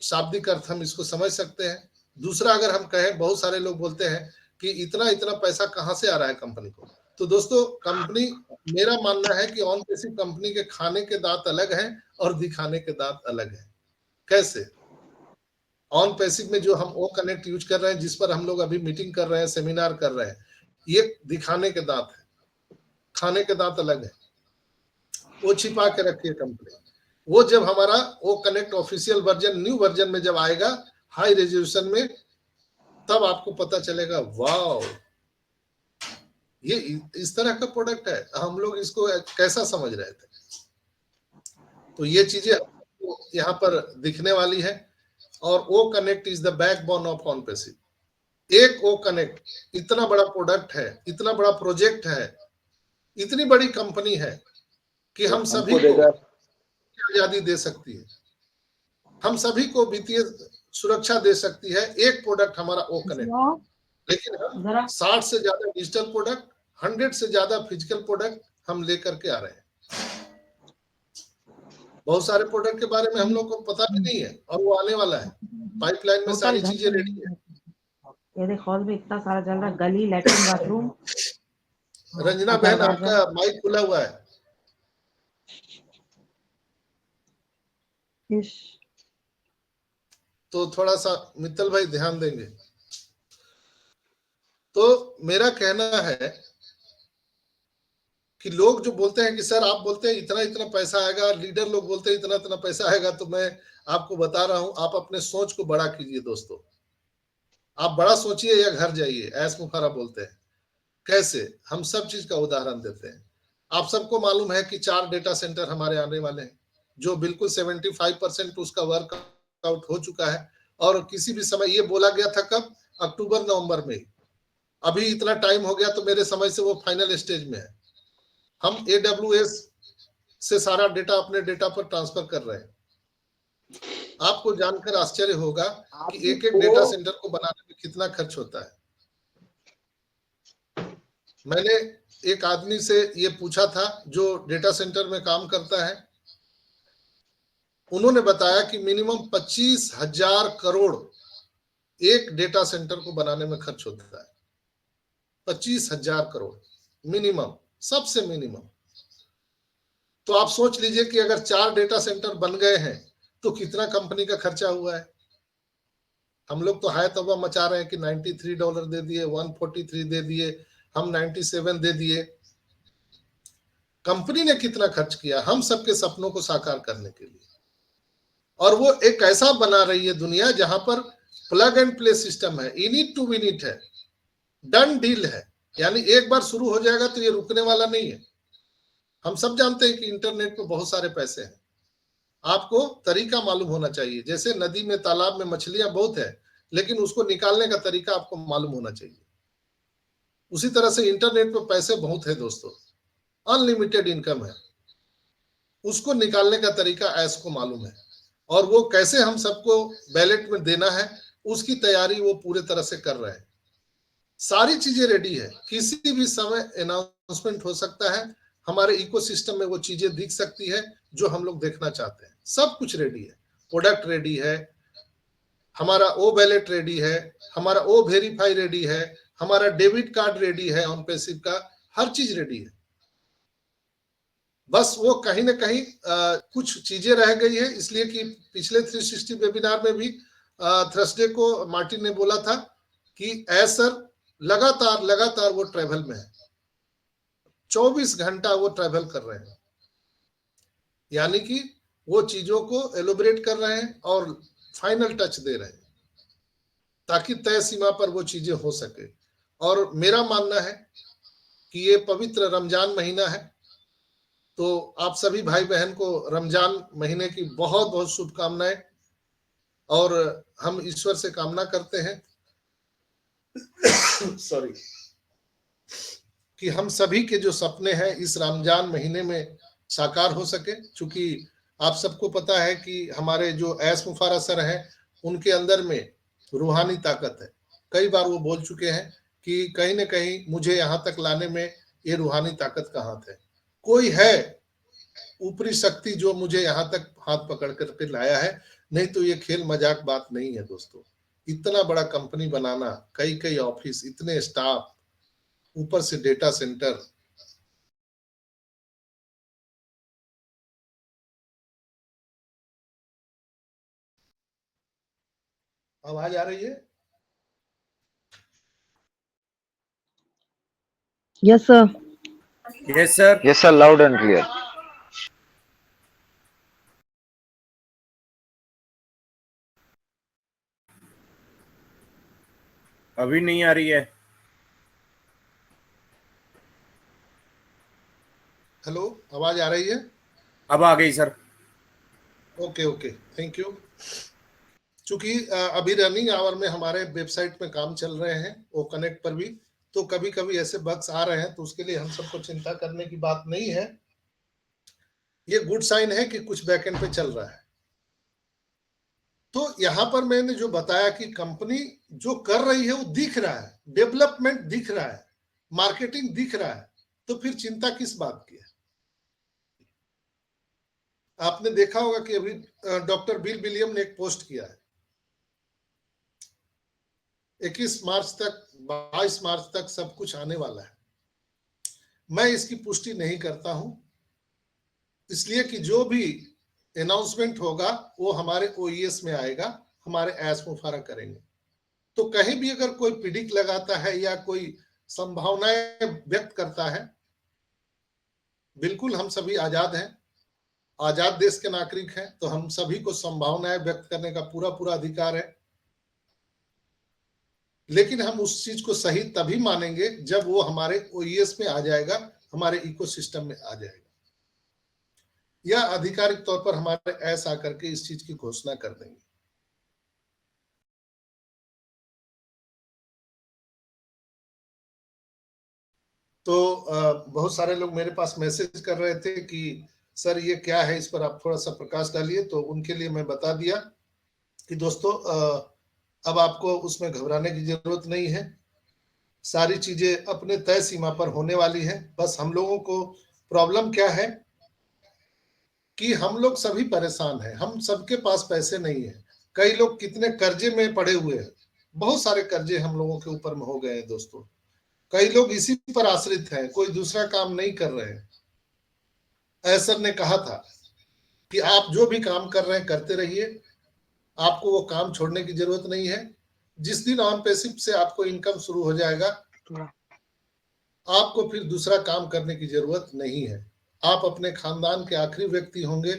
शाब्दिक अर्थ हम इसको समझ सकते हैं। दूसरा अगर हम कहें, बहुत सारे लोग बोलते हैं कि इतना इतना पैसा कहां से आ रहा है कंपनी को। तो दोस्तों कंपनी, मेरा मानना है कि ऑन पैसिव कंपनी के खाने के दांत अलग हैं और दिखाने के दांत अलग हैं। कैसे? ऑन पैसिव में जो हम ओ कनेक्ट यूज कर रहे हैं, जिस पर हम लोग अभी मीटिंग कर रहे हैं, सेमिनार कर रहे हैं, ये दिखाने के दांत है, खाने के दांत अलग है, वो छिपा के रखी है कंपनी। वो जब हमारा O connect official version, new version में जब आएगा हाई रेजोल्यूशन में, तब आपको पता चलेगा वाओ, ये इस तरह का प्रोडक्ट है, हम लोग इसको कैसा समझ रहे थे। तो ये चीजें यहाँ पर दिखने वाली है। और O connect is the backbone of on passive. एक ओ कनेक्ट इतना बड़ा प्रोडक्ट है, इतना बड़ा प्रोजेक्ट है, इतनी बड़ी कंपनी है कि हम सभी को आजादी दे सकती है, हम सभी को वित्तीय सुरक्षा दे सकती है, एक प्रोडक्ट हमारा ओ कनेक्ट। लेकिन हम 60 से ज्यादा डिजिटल प्रोडक्ट, 100 से ज्यादा फिजिकल प्रोडक्ट हम लेकर के आ रहे हैं। बहुत सारे प्रोडक्ट के बारे में हम लोग को पता भी नहीं है और वो आने वाला है, पाइपलाइन में सारी चीजें रेडी है। ये देखो हॉल में इतना सारा चल रहा है, गली, लैट्रिन, बाथरूम। रंजना बहन आपका माइक खुला हुआ है। तो थोड़ा सा मित्तल भाई ध्यान देंगे। तो मेरा कहना है कि लोग जो बोलते हैं कि सर आप बोलते हैं इतना इतना पैसा आएगा, लीडर लोग बोलते हैं इतना इतना पैसा आएगा, तो मैं आपको बता रहा हूं, आप अपने सोच को बड़ा कीजिए दोस्तों। आप बड़ा सोचिए या घर जाइए, ऐस मुखरा बोलते हैं। कैसे? हम सब चीज का उदाहरण देते हैं। आप सबको मालूम है कि 4 डेटा सेंटर हमारे आने वाले हैं, जो बिल्कुल 75% उसका वर्क आउट हो चुका है, और किसी भी समय ये बोला गया था कब, अक्टूबर नवंबर में। अभी इतना टाइम हो गया तो मेरे समझ से वो फाइनल स्टेज में है। हम AWS से सारा डेटा अपने डेटा पर ट्रांसफर कर रहे हैं। आपको जानकर आश्चर्य होगा कि एक एक डेटा सेंटर को बनाने में कितना खर्च होता है। मैंने एक आदमी से ये पूछा था जो डेटा सेंटर में काम करता है, उन्होंने बताया कि मिनिमम 25,000 करोड़ एक डेटा सेंटर को बनाने में खर्च होता है। 25,000 करोड़ मिनिमम, सबसे मिनिमम। तो आप सोच लीजिए कि अगर 4 डेटा सेंटर बन गए हैं तो कितना कंपनी का खर्चा हुआ है। हम लोग तो हाय तौबा मचा रहे हैं कि $93 दे दिए, 143 दे दिए, हम 97 दे दिए। कंपनी ने कितना खर्च किया हम सबके सपनों को साकार करने के लिए। और वो एक ऐसा बना रही है दुनिया जहां पर प्लग एंड प्ले सिस्टम है, in it to win it है, डन डील है। यानी एक बार शुरू हो जाएगा तो ये रुकने वाला नहीं है। हम सब जानते हैं कि इंटरनेट में बहुत सारे पैसे हैं, आपको तरीका मालूम होना चाहिए। जैसे नदी में, तालाब में मछलियां बहुत है, लेकिन उसको निकालने का तरीका आपको मालूम होना चाहिए। उसी तरह से इंटरनेट पे पैसे बहुत है दोस्तों, अनलिमिटेड इनकम है, उसको निकालने का तरीका ऐस को मालूम है, और वो कैसे हम सबको बैलेट में देना है उसकी तैयारी वो पूरे तरह से कर रहे हैं। सारी चीजें रेडी है, किसी भी समय अनाउंसमेंट हो सकता है, हमारे इकोसिस्टम में वो चीजें दिख सकती है जो हम लोग देखना चाहते हैं। सब कुछ रेडी है, प्रोडक्ट रेडी है, हमारा ओ वैलेट रेडी है, हमारा ओ वेरीफाई रेडी है, हमारा डेबिट कार्ड रेडी है, ऑन पैसिव का हर चीज रेडी है। बस वो कहीं ना कहीं कुछ चीजें रह गई है, इसलिए कि पिछले 360 वेबिनार में भी थर्सडे को मार्टिन ने बोला था कि सर लगातार लगातार वो ट्रैवल में है, 24 घंटा वो ट्रैवल कर रहे हैं। यानी कि वो चीजों को एलोबरेट कर रहे हैं और फाइनल टच दे रहे हैं ताकि तय सीमा पर वो चीजें हो सके। और मेरा मानना है कि ये पवित्र रमजान महीना है, तो आप सभी भाई बहन को रमजान महीने की बहुत बहुत शुभकामनाएं, और हम ईश्वर से कामना करते हैं सॉरी, कि हम सभी के जो सपने हैं इस रमजान महीने में साकार हो सके। क्योंकि आप सबको पता है कि हमारे जो ऐस मुफारा सर हैं उनके अंदर में रूहानी ताकत है। कई बार वो बोल चुके हैं कि कहीं ना कहीं मुझे यहाँ तक लाने में ये रूहानी ताकत का हाथ है, कोई है ऊपरी शक्ति जो मुझे यहाँ तक हाथ पकड़ करके लाया है, नहीं तो ये खेल मजाक बात नहीं है दोस्तों। इतना बड़ा कंपनी बनाना, कई कई ऑफिस, इतने स्टाफ, ऊपर से डेटा सेंटर। आवाज आ रही है? Yes sir. Yes sir. Yes, sir, loud and clear. अभी नहीं आ रही है। हेलो, आवाज आ रही है? अब आ गई sir. Okay okay, thank you. चूंकि अभी रनिंग आवर में हमारे वेबसाइट में काम चल रहे हैं, वो कनेक्ट पर भी, तो कभी कभी ऐसे बग्स आ रहे हैं, तो उसके लिए हम सबको चिंता करने की बात नहीं है। ये गुड साइन है कि कुछ बैकएंड पे चल रहा है। तो यहां पर मैंने जो बताया कि कंपनी जो कर रही है वो दिख रहा है, डेवलपमेंट दिख रहा है, मार्केटिंग दिख रहा है, तो फिर चिंता किस बात की है? आपने देखा होगा कि अभी डॉक्टर बिल विलियम ने एक पोस्ट किया है, 21 मार्च तक, 22 मार्च तक सब कुछ आने वाला है। मैं इसकी पुष्टि नहीं करता हूं, इसलिए कि जो भी अनाउंसमेंट होगा वो हमारे ओईएस में आएगा, हमारे ऐस मुफारा करेंगे। तो कहीं भी अगर कोई प्रिडिक्ट लगाता है या कोई संभावनाएं व्यक्त करता है, बिल्कुल हम सभी आजाद हैं, आजाद देश के नागरिक हैं, तो हम सभी को संभावनाएं व्यक्त करने का पूरा पूरा अधिकार है। लेकिन हम उस चीज को सही तभी मानेंगे जब वो हमारे ओईएस में आ जाएगा, हमारे इकोसिस्टम में आ जाएगा, या आधिकारिक तौर पर हमारे एस आकर के इस चीज की घोषणा कर देंगे। तो बहुत सारे लोग मेरे पास मैसेज कर रहे थे कि सर ये क्या है, इस पर आप थोड़ा सा प्रकाश डालिए। तो उनके लिए मैं बता दिया कि दोस्तों अब आपको उसमें घबराने की जरूरत नहीं है, सारी चीजें अपने तय सीमा पर होने वाली है। बस हम लोगों को प्रॉब्लम क्या है कि हम लोग सभी परेशान हैं, हम सबके पास पैसे नहीं है। कई लोग कितने कर्जे में पड़े हुए हैं, बहुत सारे कर्जे हम लोगों के ऊपर में हो गए हैं दोस्तों। कई लोग इसी पर आश्रित हैं, कोई दूसरा काम नहीं कर रहे हैं। ऐसर ने कहा था कि आप जो भी काम कर रहे हैं करते रहिए, आपको वो काम छोड़ने की जरूरत नहीं है। जिस दिन ऑन पैसिव से आपको इनकम शुरू हो जाएगा, आपको फिर दूसरा काम करने की जरूरत नहीं है। आप अपने खानदान के आखिरी व्यक्ति होंगे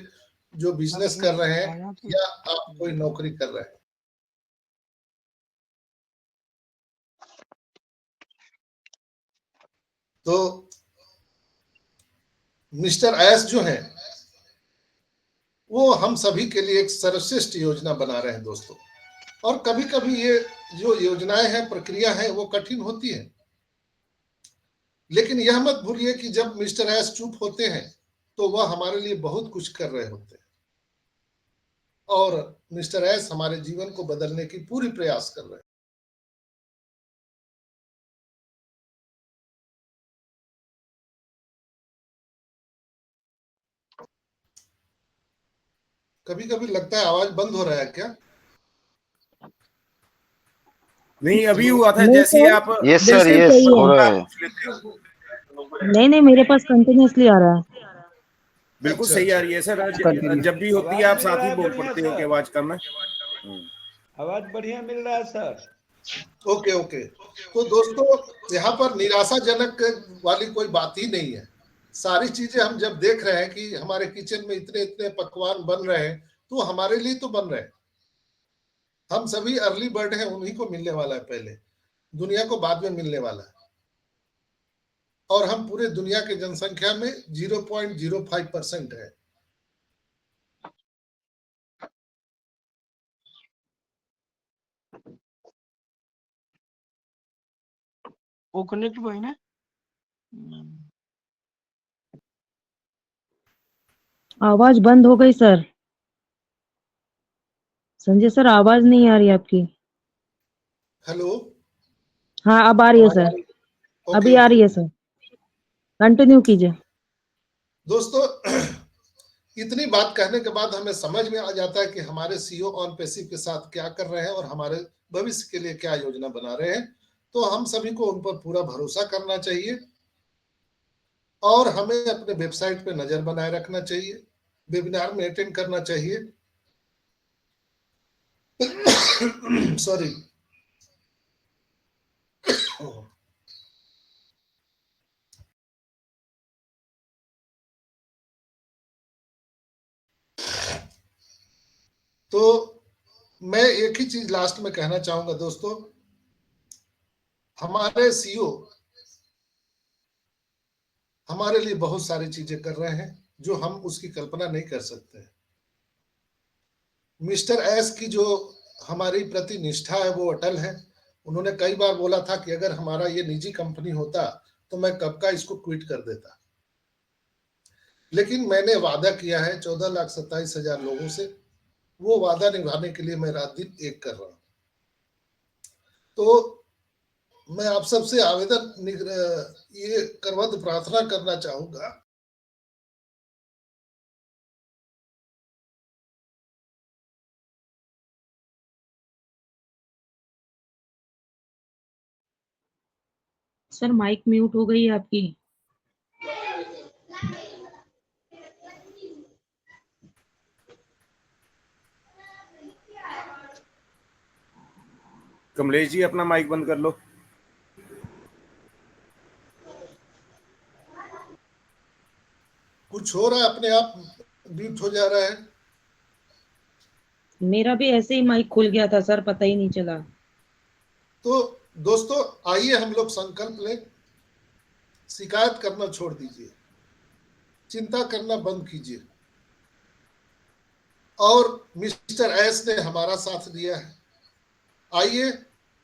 जो बिजनेस कर रहे हैं या आप कोई नौकरी कर रहे हैं। तो मिस्टर एस जो है वो हम सभी के लिए एक सर्वश्रेष्ठ योजना बना रहे हैं दोस्तों। और कभी कभी ये जो योजनाएं हैं, प्रक्रिया है, वो कठिन होती है, लेकिन यह मत भूलिए कि जब मिस्टर एस चुप होते हैं तो वह हमारे लिए बहुत कुछ कर रहे होते हैं, और मिस्टर एस हमारे जीवन को बदलने की पूरी प्रयास कर रहे हैं। कभी कभी लगता है आवाज बंद हो रहा है क्या? नहीं, अभी हुआ था नहीं जैसे सर, आप यस सर, बिल्कुल यस सही हो है। रहा है। पूछ लेते हो। नहीं नहीं, मेरे पास कंटिन्यूअसली आ रहा है। बिल्कुल अच्छा सही आ अच्छा, रही है सर। कंटिन्यू। जब भी होती है आप साथ ही बोल पड़ते हो कि आवाज कम है। आवाज बढ़िया मिल रहा है सर। Okay okay. तो दोस्तों यहाँ पर निराशाजनक वाली कोई बात ही नहीं है। सारी चीजें हम जब देख रहे हैं कि हमारे किचन में इतने इतने पकवान बन रहे हैं, तो हमारे लिए तो बन रहे हैं। हम सभी अर्ली बर्ड हैं, उन्हीं को मिलने वाला है पहले, दुनिया को बाद में मिलने वाला है। और हम पूरे दुनिया की जनसंख्या में 0.05% है। वो कनेक्ट हुआ है ना। आवाज बंद हो गई सर। संजय सर, आवाज नहीं आ रही आपकी। हेलो। हाँ, अब आ रही है सर, ओके अभी आ ओके रही है ओके। सर, कंटिन्यू कीजिए। दोस्तों इतनी बात कहने के बाद हमें समझ में आ जाता है कि हमारे सीईओ ऑन पैसिव के साथ क्या कर रहे हैं और हमारे भविष्य के लिए क्या योजना बना रहे हैं। तो हम सभी को उन पर पूरा भरोसा करना चाहिए, और हमें अपने वेबसाइट पे नजर बनाए रखना चाहिए, वेबिनार में अटेंड करना चाहिए। सॉरी। तो मैं एक ही चीज लास्ट में कहना चाहूंगा दोस्तों, हमारे सीईओ हमारे लिए बहुत सारी चीजें कर रहे हैं जो हम उसकी कल्पना नहीं कर सकते। मिस्टर एस की जो हमारी प्रति निष्ठा है वो अटल है। उन्होंने कई बार बोला था कि अगर हमारा ये निजी कंपनी होता तो मैं कब का इसको क्विट कर देता, लेकिन मैंने वादा किया है 14,27,000 लोगों से, वो वादा निभाने के लिए मैं रात दिन एक कर रहा हूं। तो मैं आप सबसे आवेदन ये करवत प्रार्थना करना चाहूंगा, सर माइक म्यूट हो गई है आपकी। कमलेश जी अपना माइक बंद कर लो। कुछ हो रहा है, अपने आप म्यूट हो जा रहा है। मेरा भी ऐसे ही माइक खुल गया था सर, पता ही नहीं चला। तो दोस्तों आइए हम लोग संकल्प लें, शिकायत करना छोड़ दीजिए, चिंता करना बंद कीजिए। और मिस्टर एस ने हमारा साथ दिया है, आइए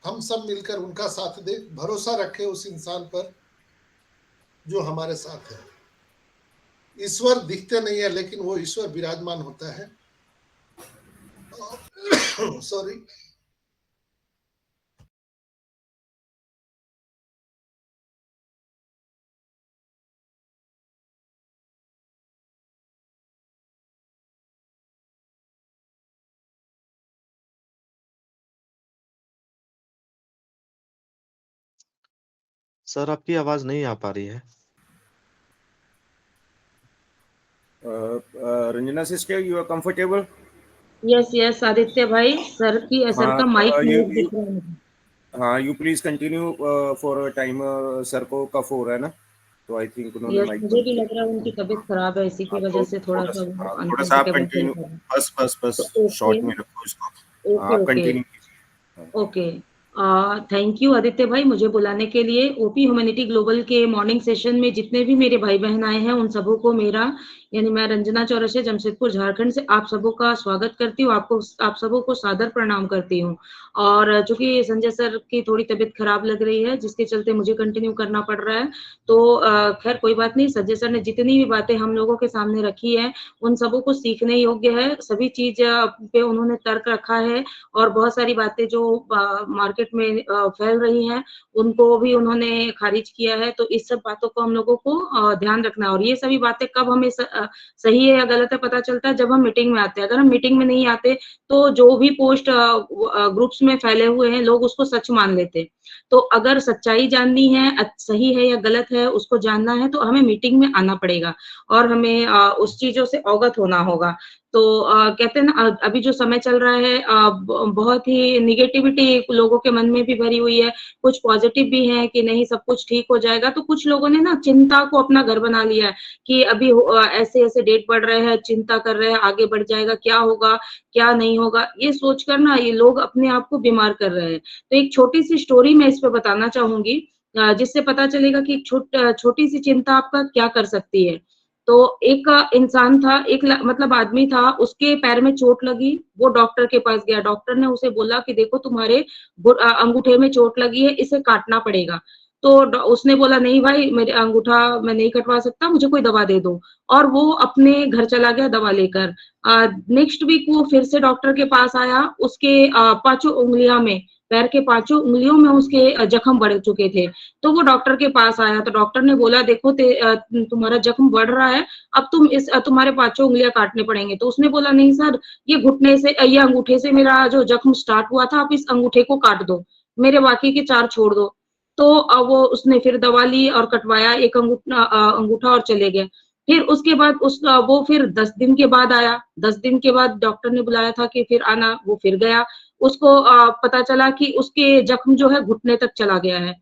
हम सब मिलकर उनका साथ दें, भरोसा रखें उस इंसान पर जो हमारे साथ है। ईश्वर दिखते नहीं है, लेकिन वो ईश्वर विराजमान होता है। सॉरी। सर आपकी आवाज नहीं आ पा रही है। Ranjana sister, you are comfortable? Yes yes Aditya भाई, सर का माइक म्यूट दिख रहा है। हाँ, you please continue for time. Sir को कफ हो रहा है ना, तो आई थिंक उन्होंने यस, माइक मुझे भी लग रहा है उनकी तबीयत खराब है, इसी की वजह से थोड़ा सा थोड़ा सा आप अनकंफर्टेबल फील कंटिन्यू, कर रहे हैं। बस तो शॉर्ट में रखो इसको। ओके आप ओके कंटिन्यू कीजिए। ओके। थैंक यू आदित्य भाई मुझे बुलाने के लिए। ओपी ह्यूमैनिटी ग्लोबल के मॉर्निंग सेशन में जितने भी मेरे भाई बहन आए हैं, उन सबों को मेरा, यानी मैं रंजना चौरसिया जमशेदपुर झारखंड से आप सबों का स्वागत करती हूँ। आप सबों को सादर प्रणाम करती हूँ। और चूंकि संजय सर की थोड़ी तबीयत खराब लग रही है, जिसके चलते मुझे कंटिन्यू करना पड़ रहा है, तो खैर कोई बात नहीं। संजय सर ने जितनी भी बातें हम लोगों के सामने रखी है, उन सबों को सीखने योग्य है। सभी चीज पे उन्होंने तर्क रखा है, और बहुत सारी बातें जो मार्केट में फैल रही हैं, उनको भी उन्होंने खारिज किया है। तो इस सब बातों को हम लोगों को ध्यान रखना है। और ये सभी बातें कब हमें सही है या गलत है पता चलता है, जब हम मीटिंग में आते हैं। अगर हम मीटिंग में नहीं आते तो जो भी पोस्ट ग्रुप्स में फैले हुए हैं, लोग उसको सच मान लेते हैं। तो अगर सच्चाई जाननी है, सही है या गलत है, उसको जानना है, तो हमें मीटिंग में आना पड़ेगा और हमें उस चीजों से अवगत होना होगा। तो कहते हैं ना, अभी जो समय चल रहा है, बहुत ही निगेटिविटी लोगों के मन में भी भरी हुई है, कुछ पॉजिटिव भी है कि नहीं सब कुछ ठीक हो जाएगा। तो कुछ लोगों ने ना चिंता को अपना घर बना लिया है कि अभी ऐसे ऐसे डेट बढ़ रहे हैं, चिंता कर रहे हैं आगे बढ़ जाएगा, क्या होगा क्या नहीं होगा, ये सोचकर ना ये लोग अपने आप को बीमार कर रहे हैं। तो एक छोटी सी स्टोरी मैं इस पे बताना चाहूंगी, जिससे पता चलेगा कि छोटी सी चिंता आपका क्या कर सकती है। तो एक इंसान था, मतलब आदमी था, उसके पैर में चोट लगी, वो डॉक्टर के पास गया। डॉक्टर ने उसे बोला कि देखो तुम्हारे अंगूठे में चोट लगी है, इसे काटना पड़ेगा। तो उसने बोला नहीं भाई, मेरे अंगूठा मैं नहीं कटवा सकता, मुझे कोई दवा दे दो। और वो अपने घर चला गया दवा लेकर। नेक्स्ट वीक वो फिर से डॉक्टर के पास आया, उसके पांचों उंगलियों में, पैर के पांचों उंगलियों में उसके जख्म बढ़ चुके थे। तो वो डॉक्टर के पास आया, तो डॉक्टर ने बोला देखो तुम्हारा जख्म बढ़ रहा है, अब तुम्हारे पांचों उंगलियां काटने पड़ेंगे। तो उसने बोला नहीं सर, ये घुटने से ये अंगूठे से मेरा जो जख्म स्टार्ट हुआ था, आप इस अंगूठे को काट दो, मेरे बाकी के 4 छोड़ दो। तो वो उसने फिर दवा ली और कटवाया एक अंगूठा और चले गए। फिर उसके बाद वो फिर 10 दिन के बाद आया। 10 दिन के बाद डॉक्टर ने बुलाया था कि फिर आना, वो फिर गया। उसको पता चला कि उसके जख्म जो है घुटने तक चला गया है।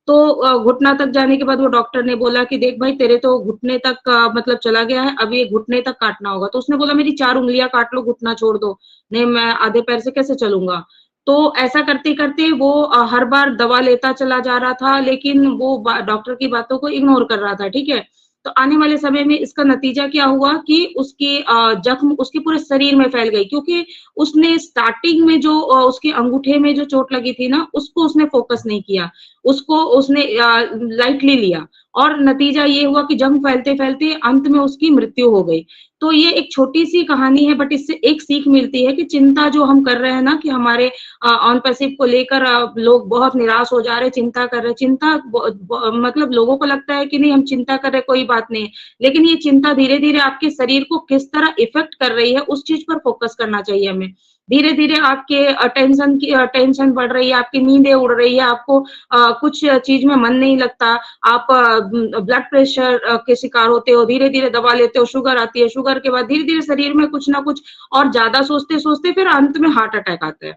तो घुटना तक जाने के बाद वो डॉक्टर ने बोला कि देख भाई, तेरे तो घुटने तक मतलब चला गया है, अब ये घुटने तक काटना होगा। तो उसने बोला मेरी 4 उंगलियां काट लो, घुटना छोड़ दो। नहीं, मैं आधे पैर से कैसे चलूंगा। तो ऐसा करते करते वो हर बार दवा लेता चला जा रहा था, लेकिन वो डॉक्टर की बातों को इग्नोर कर रहा था। ठीक है, तो आने वाले समय में इसका नतीजा क्या हुआ कि उसकी जख्म उसके पूरे शरीर में फैल गई, क्योंकि उसने स्टार्टिंग में जो उसके अंगूठे में जो चोट लगी थी ना, उसको उसने फोकस नहीं किया, उसको उसने लाइटली लिया, और नतीजा ये हुआ कि जंग फैलते फैलते अंत में उसकी मृत्यु हो गई। तो ये एक छोटी सी कहानी है, बट इससे एक सीख मिलती है कि चिंता जो हम कर रहे हैं ना, कि हमारे ऑन पैसिव को लेकर लोग बहुत निराश हो जा रहे हैं, चिंता कर रहे हैं। चिंता मतलब लोगों को लगता है कि नहीं हम चिंता कर रहे, कोई बात नहीं, लेकिन ये चिंता धीरे धीरे आपके शरीर को किस तरह इफेक्ट कर रही है, उस चीज पर फोकस करना चाहिए हमें। धीरे धीरे आपके टेंशन बढ़ रही है, आपकी नींदें उड़ रही है, आपको कुछ चीज में मन नहीं लगता, आप ब्लड प्रेशर के शिकार होते हो, धीरे धीरे दवा लेते हो, शुगर आती है, शुगर के बाद धीरे धीरे शरीर में कुछ ना कुछ, और ज्यादा सोचते सोचते फिर अंत में हार्ट अटैक आता है।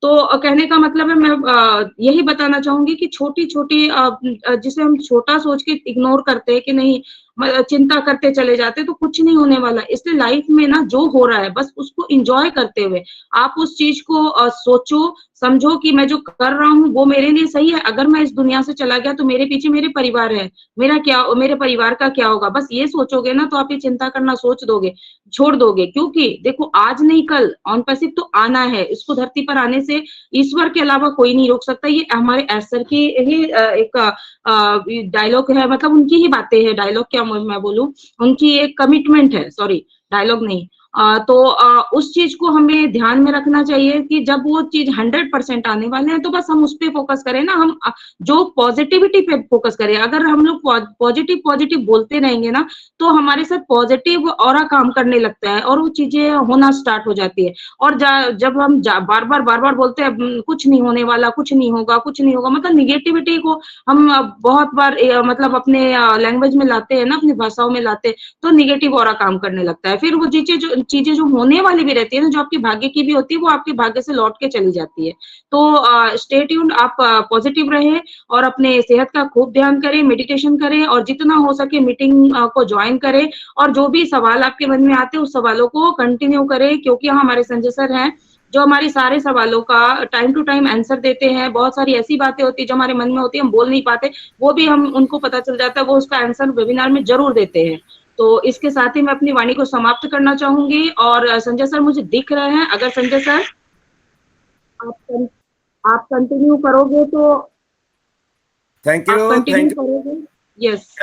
तो कहने का मतलब है, मैं यही बताना चाहूंगी कि छोटी छोटी जिसे हम छोटा सोच के इग्नोर करते हैं कि नहीं चिंता करते चले जाते तो कुछ नहीं होने वाला। इसलिए लाइफ में ना जो हो रहा है बस उसको एंजॉय करते हुए आप उस चीज को सोचो, समझो कि मैं जो कर रहा हूँ वो मेरे लिए सही है। अगर मैं इस दुनिया से चला गया तो मेरे पीछे मेरे परिवार है, मेरे परिवार का क्या होगा, बस ये सोचोगे ना तो आप ये चिंता करना छोड़ दोगे। क्योंकि देखो आज नहीं कल ऑन पैसिव तो आना है, इसको धरती पर आने से ईश्वर के अलावा कोई नहीं रोक सकता। ये हमारे एसर की ही एक डायलॉग है, मतलब उनकी ही बातें हैं, डायलॉग क्या मैं बोलूं, उनकी एक कमिटमेंट है, सॉरी डायलॉग नहीं। तो उस चीज को हमें ध्यान में रखना चाहिए कि जब वो चीज 100% आने वाले हैं तो बस हम उस पे फोकस करें ना, हम जो पॉजिटिविटी पे फोकस करें। अगर हम लोग पॉजिटिव बोलते रहेंगे ना तो हमारे साथ पॉजिटिव ऑरा काम करने लगता है और वो चीजें होना स्टार्ट हो जाती है। और जब हम बार बार बोलते हैं कुछ नहीं होने वाला, कुछ नहीं होगा, मतलब निगेटिविटी को हम बहुत बार मतलब अपने लैंग्वेज में लाते हैं ना, अपनी भाषाओं में लाते हैं तो निगेटिव ऑरा काम करने लगता है। फिर वो चीजें जो होने वाली भी रहती है ना, जो आपके भाग्य की भी होती है, वो आपके भाग्य से लौट के चली जाती है। तो स्टे ट्यून्ड, आप पॉजिटिव रहे और अपने सेहत का खूब ध्यान करें, मेडिटेशन करें और जितना हो सके मीटिंग को ज्वाइन करें। और जो भी सवाल आपके मन में आते हैं उस सवालों को कंटिन्यू करें, क्योंकि हमारे संजय सर हैं जो हमारे सारे सवालों का टाइम टू टाइम आंसर देते हैं। बहुत सारी ऐसी बातें होती है जो हमारे मन में होती है, हम बोल नहीं पाते, वो भी हम उनको पता चल जाता है, वो उसका आंसर वेबिनार में जरूर देते हैं। तो इसके साथ ही मैं अपनी वाणी को समाप्त करना चाहूंगी। और संजय सर मुझे दिख रहे हैं, अगर संजय सर आप कंटिन्यू करोगे तो थैंक आप यू, कंटिन्यू थैंक यू। करोगे। Yes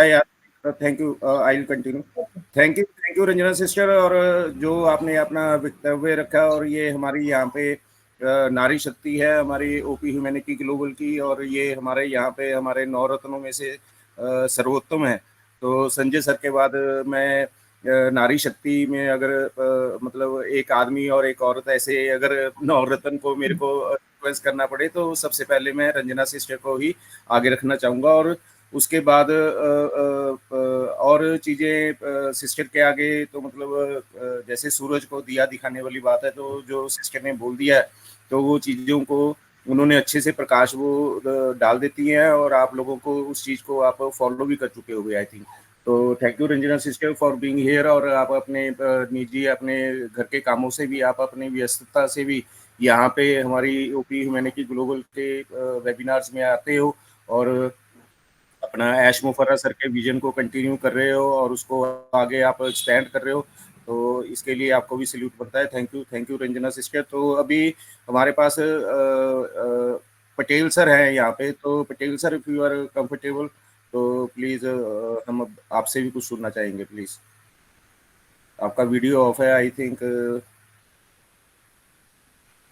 thank you, I will continue. Thank you Ranjana sister. और जो आपने अपना वक्तव्य रखा, और ये हमारी यहाँ पे नारी शक्ति है हमारी ओपी ह्यूमैनिटी ग्लोबल की, और ये हमारे यहाँ पे हमारे 9 रत्नों में से सर्वोत्तम है। तो संजय सर के बाद मैं नारी शक्ति में अगर मतलब एक आदमी और एक औरत ऐसे अगर 9 रत्न को मेरे को इन्फ्लुएंस करना पड़े तो सबसे पहले मैं रंजना सिस्टर को ही आगे रखना चाहूँगा। और उसके बाद और चीज़ें सिस्टर के आगे तो मतलब जैसे सूरज को दिया दिखाने वाली बात है, तो जो सिस्टर ने बोल दिया है तो वो चीज़ों को उन्होंने अच्छे से प्रकाश वो डाल देती हैं, और आप लोगों को उस चीज़ को आप फॉलो भी कर चुके हो गए आई थिंक। तो thank you Ranjana sister for being here. और आप अपने निजी अपने घर के कामों से भी, आप अपनी व्यस्तता से भी यहाँ पे हमारी ओपी ह्यूमैनिटी ग्लोबल के वेबिनार्स में आते हो और अपना ऐश मुफर्रा सर के विजन को कंटिन्यू कर रहे हो और उसको आगे आप एक्सपेंड कर रहे हो, तो इसके लिए आपको भी सैल्यूट बनता है। Thank you Ranjana sister. तो अभी हमारे पास पटेल सर हैं यहाँ पे, तो Patel sir if you are comfortable तो प्लीज हम आपसे भी कुछ सुनना चाहेंगे प्लीज। आपका वीडियो ऑफ है I think.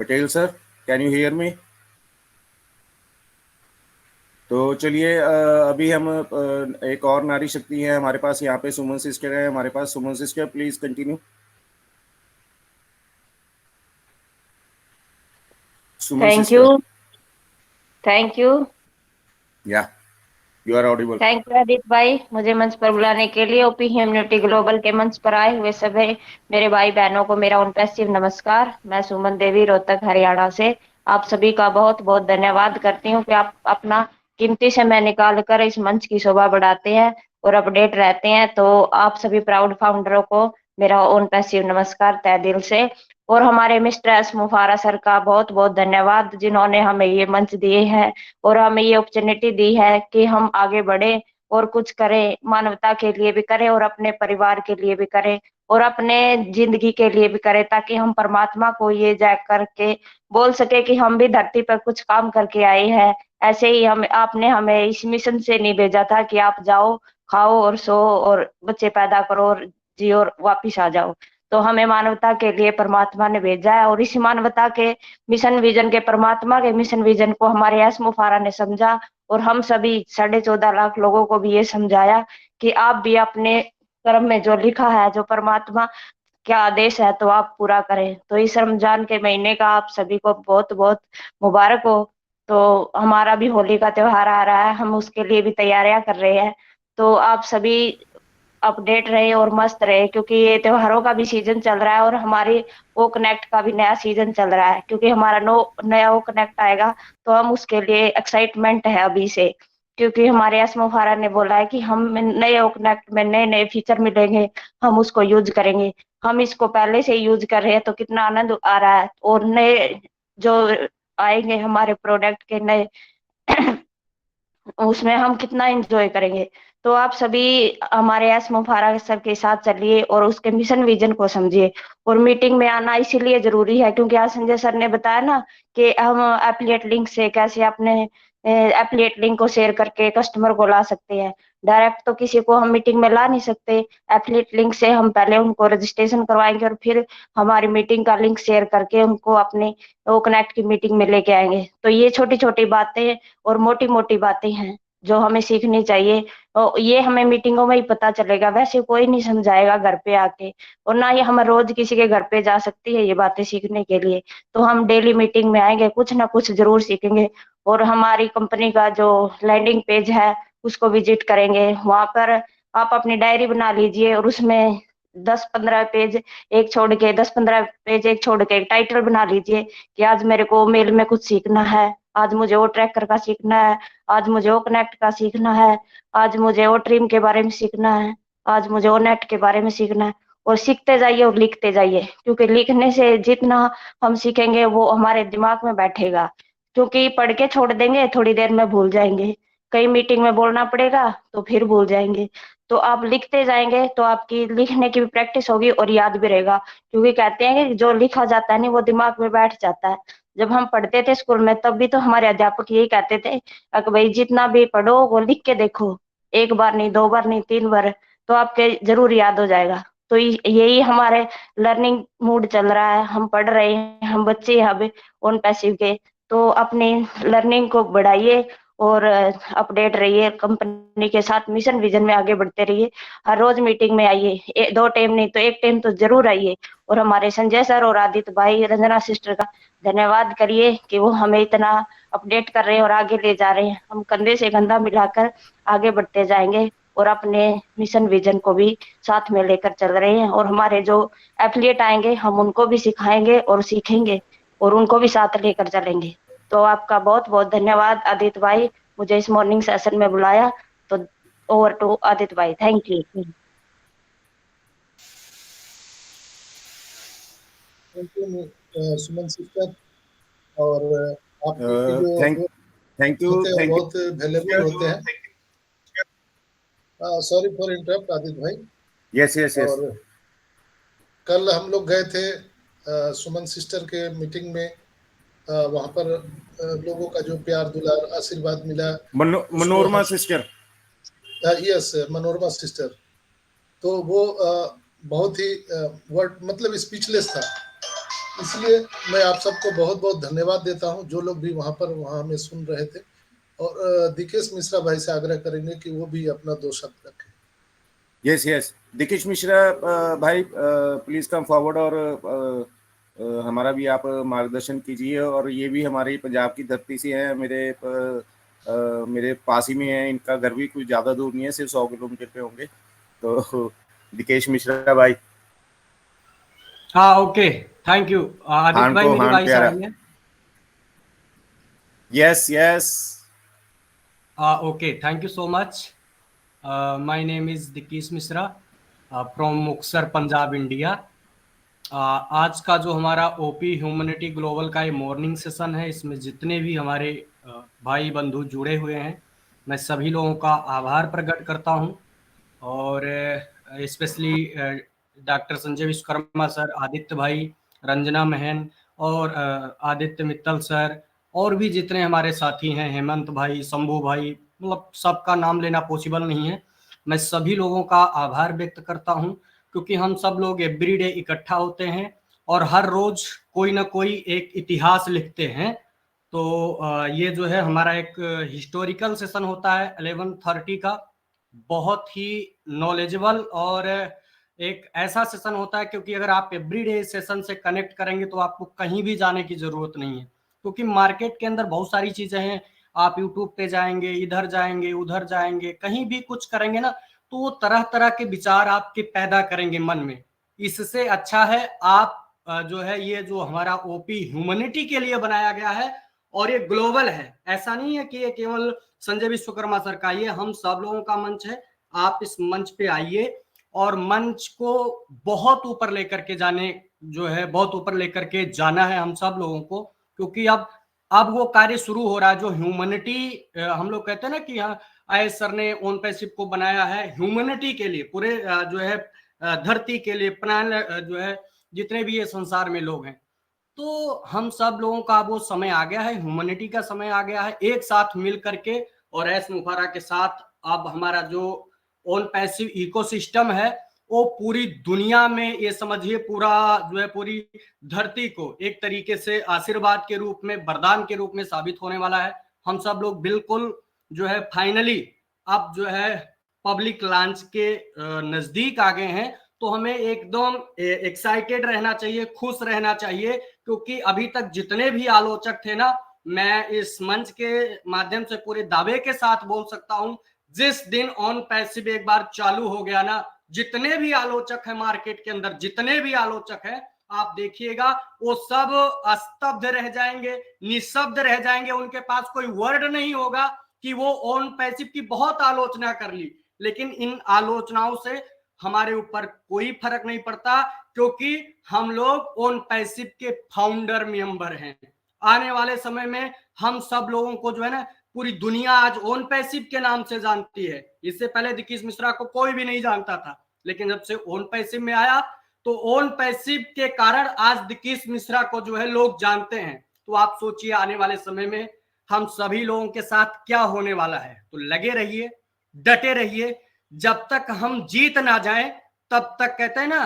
Patel sir, can you hear me? तो चलिए अभी हम एक और नारी शक्ति है हमारे पास यहाँ पे, सुमन सिस्टर है हमारे पास। Suman sister please continue. Thank you yeah you are audible. Thank you Aditya भाई, मुझे मंच पर बुलाने के लिए। ओपी ह्यूमैनिटी ग्लोबल के मंच पर आए हुए सभी मेरे भाई बहनों को मेरा उनपैसिव नमस्कार। मैं सुमन देवी, रोहतक हरियाणा से आप सभी का बहुत बहुत धन्यवाद करती हूँ कि आप अपना कीमती समय निकाल कर इस मंच की शोभा बढ़ाते हैं और अपडेट रहते हैं। तो आप सभी प्राउड फाउंडरों को मेरा उनपैसिव नमस्कार तहे दिल से। और हमारे मिस्टर एस मुफारा सर का बहुत बहुत धन्यवाद, जिन्होंने हमें ये मंच दिए हैं और हमें ये अपॉर्चुनिटी दी है कि हम आगे बढ़े और कुछ करें, मानवता के लिए भी करें और अपने परिवार के लिए भी करें और अपने जिंदगी के लिए भी करें, ताकि हम परमात्मा को ये जा करके बोल सके कि हम भी धरती पर कुछ काम करके आए हैं। ऐसे ही आपने हमें इस मिशन से नहीं भेजा था कि आप जाओ, खाओ और सो और बच्चे पैदा करो और जियो और वापिस आ जाओ। तो हमें मानवता के लिए परमात्मा ने भेजा है और इस मानवता के मिशन विजन के, परमात्मा के मिशन विजन को हमारे एस मुफारा ने समझा और हम सभी 14.5 लाख लोगों को भी ये समझाया कि आप भी अपने कर्म में जो लिखा है, जो परमात्मा क्या आदेश है, तो आप पूरा करें। तो इस रमजान के महीने का आप सभी को बहुत बहुत मुबारक हो। तो हमारा भी होली का त्योहार आ रहा है, हम उसके लिए भी तैयारियां कर रहे हैं। तो आप सभी अपडेट रहे और मस्त रहे, क्योंकि ये त्योहारों का भी सीजन चल रहा है और हमारी वो कनेक्ट का भी नया सीजन चल रहा है, क्योंकि हमारा नया वो कनेक्ट आएगा तो हम उसके लिए एक्साइटमेंट है अभी से क्योंकि हमारे एस मोफारा ने बोला है कि हम नए ओकनेक्ट में नए नए फीचर मिलेंगे, हम उसको यूज करेंगे। हम इसको पहले से यूज कर रहे हैं तो कितना आनंद आ रहा है, और नए जो आएंगे हमारे प्रोडक्ट के नए उसमें हम कितना एंजॉय करेंगे। तो आप सभी हमारे एस मोफारा सर के साथ चलिए और उसके मिशन विजन को समझिए। और मीटिंग में आना इसीलिए जरूरी है क्योंकि आज संजय सर ने बताया ना कि हम एफिलिएट लिंक से कैसे अपने एफिलिएट लिंक को शेयर करके कस्टमर को ला सकते हैं। डायरेक्ट तो किसी को हम मीटिंग में ला नहीं सकते, एफिलिएट लिंक से हम पहले उनको रजिस्ट्रेशन करवाएंगे और फिर हमारी मीटिंग का लिंक शेयर करके उनको अपने वो कनेक्ट की मीटिंग में लेके आएंगे। तो ये छोटी छोटी बातें और मोटी मोटी बातें हैं जो हमें सीखनी चाहिए, और ये हमें मीटिंगों में ही पता चलेगा, वैसे कोई नहीं समझाएगा घर पे आके, और ना ही हम रोज किसी के घर पे जा सकती है ये बातें सीखने के लिए। तो हम डेली मीटिंग में आएंगे, कुछ ना कुछ जरूर सीखेंगे। और हमारी कंपनी का जो लैंडिंग पेज है उसको विजिट करेंगे, वहां पर आप अपनी डायरी बना लीजिए और उसमें 10-15 पेज एक छोड़ के 10-15 पेज एक छोड़ के एक टाइटल बना लीजिए कि आज मेरे को मेल में कुछ सीखना है, आज मुझे वो ट्रैकर का सीखना है, आज मुझे वो कनेक्ट का सीखना है, आज मुझे वो ट्रिम के बारे में सीखना है, आज मुझे वो नेट के बारे में सीखना है। और सीखते जाइए और लिखते जाइए, क्योंकि लिखने से जितना हम सीखेंगे वो हमारे दिमाग में बैठेगा। क्योंकि पढ़ के छोड़ देंगे थोड़ी देर में भूल जाएंगे, कई मीटिंग में बोलना पड़ेगा तो फिर भूल जाएंगे। तो आप लिखते जाएंगे तो आपकी लिखने की भी प्रैक्टिस होगी और याद भी रहेगा, क्योंकि कहते हैं कि जो लिखा जाता है नहीं वो दिमाग में बैठ जाता है। जब हम पढ़ते थे स्कूल में तब भी तो हमारे अध्यापक यही कहते थे कि भाई जितना भी पढ़ो वो लिख के देखो, एक बार नहीं, 2 बार नहीं, 3 बार, तो आपके जरूर याद हो जाएगा। तो यही हमारे लर्निंग मूड चल रहा है, हम पढ़ रहे हैं, हम बच्चे हैं अब ऑन पैसिव के। तो अपनी लर्निंग को बढ़ाइए और अपडेट रहिए, कंपनी के साथ मिशन विजन में आगे बढ़ते रहिए। हर रोज मीटिंग में आइए, 2 टाइम नहीं तो 1 टाइम तो जरूर आइए। और हमारे संजय सर और आदित्य भाई, रंजना सिस्टर का धन्यवाद करिए कि वो हमें इतना अपडेट कर रहे हैं और आगे ले जा रहे हैं। हम कंधे से कंधा मिलाकर आगे बढ़ते जाएंगे और अपने मिशन विजन को भी साथ में लेकर चल रहे हैं। और हमारे जो एफिलिएट आएंगे हम उनको भी सिखाएंगे और सीखेंगे और उनको भी साथ लेकर चलेंगे। तो आपका बहुत बहुत धन्यवाद आदित्य भाई, मुझे इस मॉर्निंग सेशन में बुलाया। तो ओवर टू आदित्य भाई, thank you. Thank you Suman sister. और आपके जो थैंक यू होते हैं बहुत वैल्यूएबल होते हैं। सॉरी फॉर इंटरप्ट आदित्य भाई। Yes yes yes. और कल हम लोग गए थे सुमन सिस्टर के मीटिंग में, वहां पर लोगों का जो प्यार दुलार आशीर्वाद मिला। Manorama sister, yes Manorama sister, तो वो बहुत ही वर्ड मतलब स्पीचलेस था। इसलिए मैं आप सबको बहुत बहुत धन्यवाद देता हूं जो लोग भी वहां हमें सुन रहे थे। और दिकेश मिश्रा भाई से आग्रह करेंगे कि वो भी अपना 2 शब्द रखें। यस यस, दिकेश मिश्रा भाई प्लीज कम फॉरवर्ड और हमारा भी आप मार्गदर्शन कीजिए। और ये भी हमारी पंजाब की धरती से हैं, मेरे पास ही में है, इनका घर भी कुछ ज़्यादा दूर नहीं है, सिर्फ 100 किलोमीटर पे होंगे। तो दिकेश मिश्रा भाई। हाँ ओके, थैंक यू आदित्य भाई, मेरी वॉइस आ रही है? Yes yes. Okay, thank you so much. My name is Dikesh Mishra from Muktsar, Punjab, India. आज का जो हमारा ओपी ह्यूमैनिटी ग्लोबल का ये मॉर्निंग सेशन है, इसमें जितने भी हमारे भाई बंधु जुड़े हुए हैं, मैं सभी लोगों का आभार प्रकट करता हूं। और specially doctor Sanjay Vishwakarma sir, Aditya भाई, रंजना महन और आदित्य मित्तल सर, और भी जितने हमारे साथी हैं, हेमंत भाई, शंभू भाई, मतलब सबका नाम लेना पॉसिबल नहीं है। मैं सभी लोगों का आभार व्यक्त करता हूं, क्योंकि हम सब लोग एवरीडे इकट्ठा होते हैं और हर रोज कोई ना कोई एक इतिहास लिखते हैं। तो ये जो है हमारा एक हिस्टोरिकल सेशन होता है 11:30 का, बहुत ही नॉलेजेबल और एक ऐसा सेशन होता है, क्योंकि अगर आप एवरीडे सेशन से कनेक्ट करेंगे तो आपको कहीं भी जाने की जरूरत नहीं है, क्योंकि मार्केट के अंदर बहुत सारी चीजें हैं। आप यूट्यूब पे जाएंगे, इधर जाएंगे, उधर जाएंगे, कहीं भी कुछ करेंगे ना तो वो तरह तरह के विचार आपके पैदा करेंगे मन में। इससे अच्छा है आप जो है ये जो हमारा ओपी ह्यूमैनिटी के लिए बनाया गया है और ये ग्लोबल है, ऐसा नहीं है कि ये केवल संजय विश्वकर्मा सर का, ये हम सब लोगों का मंच है। आप इस मंच पे आइए और मंच को बहुत ऊपर लेकर के जाने जो है, बहुत ऊपर लेकर के जाना है हम सब लोगों को, क्योंकि अब वो कार्य शुरू हो रहा है जो ह्यूमैनिटी, हम लोग कहते हैं ना कि हाँ आईएएस सर ने ओन पैसिव को बनाया है ह्यूमैनिटी के लिए, पूरे जो है धरती के लिए, प्राण जो है जितने भी ये संसार में लोग हैं, तो हम सब लोगों का वो समय आ गया है, ह्यूमैनिटी का समय आ गया है, एक साथ मिल करके और एस मुफारा के साथ अब हमारा जो ओन पैसिव इकोसिस्टम है वो पूरी दुनिया में, ये समझिए पूरा जो है पूरी धरती को एक तरीके से आशीर्वाद के रूप में, वरदान के रूप में साबित होने वाला है। हम सब लोग बिल्कुल जो है फाइनली अब जो है पब्लिक लॉन्च के नजदीक आ गए हैं, तो हमें एकदम एक्साइटेड रहना चाहिए, खुश रहना चाहिए, क्योंकि अभी तक जितने भी आलोचक थे ना, मैं इस मंच के माध्यम से पूरे दावे के साथ बोल सकता हूं, जिस दिन ऑन पैसिव एक बार चालू हो गया ना, जितने भी आलोचक है मार्केट के अंदर, जितने भी आलोचक है, आप देखिएगा वो सब स्तब्ध रह जाएंगे, निशब्द रह जाएंगे, उनके पास कोई वर्ड नहीं होगा कि वो ऑन पैसिव की बहुत आलोचना कर ली, लेकिन इन आलोचनाओं से हमारे ऊपर कोई फर्क नहीं पड़ता, क्योंकि हम लोग ओन पैसिव के फाउंडर मेंबर हैं। आने वाले समय में हम सब लोगों को जो है ना पूरी दुनिया आज ओन पैसिव के नाम से जानती है। इससे पहले दिकीश मिश्रा को कोई भी नहीं जानता था, लेकिन जब से ओन पैसिव में आया तो ओन पैसिव के कारण आज दिकीश मिश्रा को जो है लोग जानते हैं। तो आप सोचिए आने वाले समय में हम सभी लोगों के साथ क्या होने वाला है। तो लगे रहिए, डटे रहिए, जब तक हम जीत ना जाएं तब तक, कहते हैं ना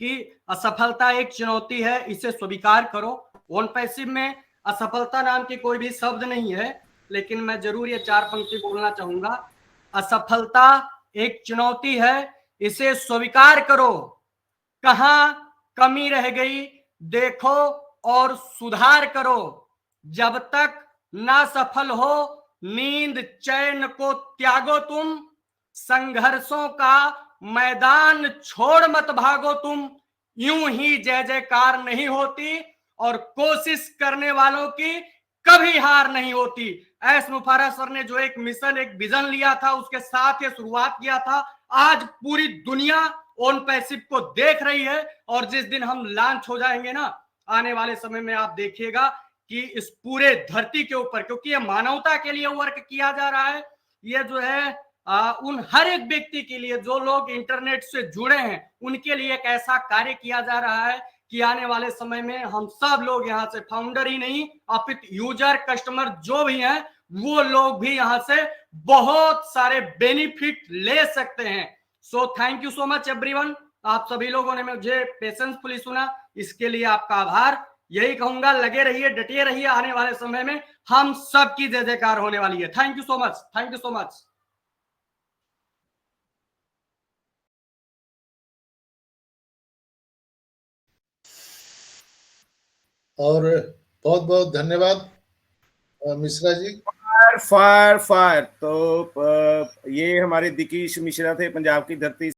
कि असफलता एक चुनौती है, इसे स्वीकार करो। ओन पैसिव में असफलता नाम की कोई भी शब्द नहीं है, लेकिन मैं जरूर ये 4 पंक्ति बोलना चाहूंगा। असफलता एक चुनौती है, इसे स्वीकार करो, कहां कमी रह गई देखो और सुधार करो। जब तक ना सफल हो नींद चैन को त्यागो तुम, संघर्षों का मैदान छोड़ मत भागो तुम, यूं ही जय जयकार नहीं होती और कोशिश करने वालों की कभी हार नहीं होती। एस मुफारा सर ने जो एक मिशन, एक विजन लिया था, उसके साथ ये शुरुआत किया था। आज पूरी दुनिया ओन पैसिव को देख रही है, और जिस दिन हम लॉन्च हो जाएंगे ना, आने वाले समय में आप देखिएगा कि इस पूरे धरती के ऊपर, क्योंकि ये मानवता के लिए वर्क किया जा रहा है, ये जो है उन हर एक व्यक्ति के लिए जो लोग इंटरनेट से जुड़े हैं उनके लिए एक ऐसा कार्य किया जा रहा है कि आने वाले समय में हम सब लोग यहाँ से फाउंडर ही नहीं अपितु यूजर, कस्टमर जो भी हैं, वो लोग भी यहाँ से बहुत सारे बेनिफिट ले सकते हैं। So thank you so much everyone. आप सभी लोगों ने मुझे पेशेंसफुली सुना, इसके लिए आपका आभार। यही कहूंगा, लगे रहिए, डटे रहिए, आने वाले समय में हम सबकी जय जयकार होने वाली है। Thank you so much, thank you so much. और बहुत बहुत धन्यवाद मिश्रा जी। Fire fire. तो ये हमारे दिकीश मिश्रा थे, पंजाब की धरती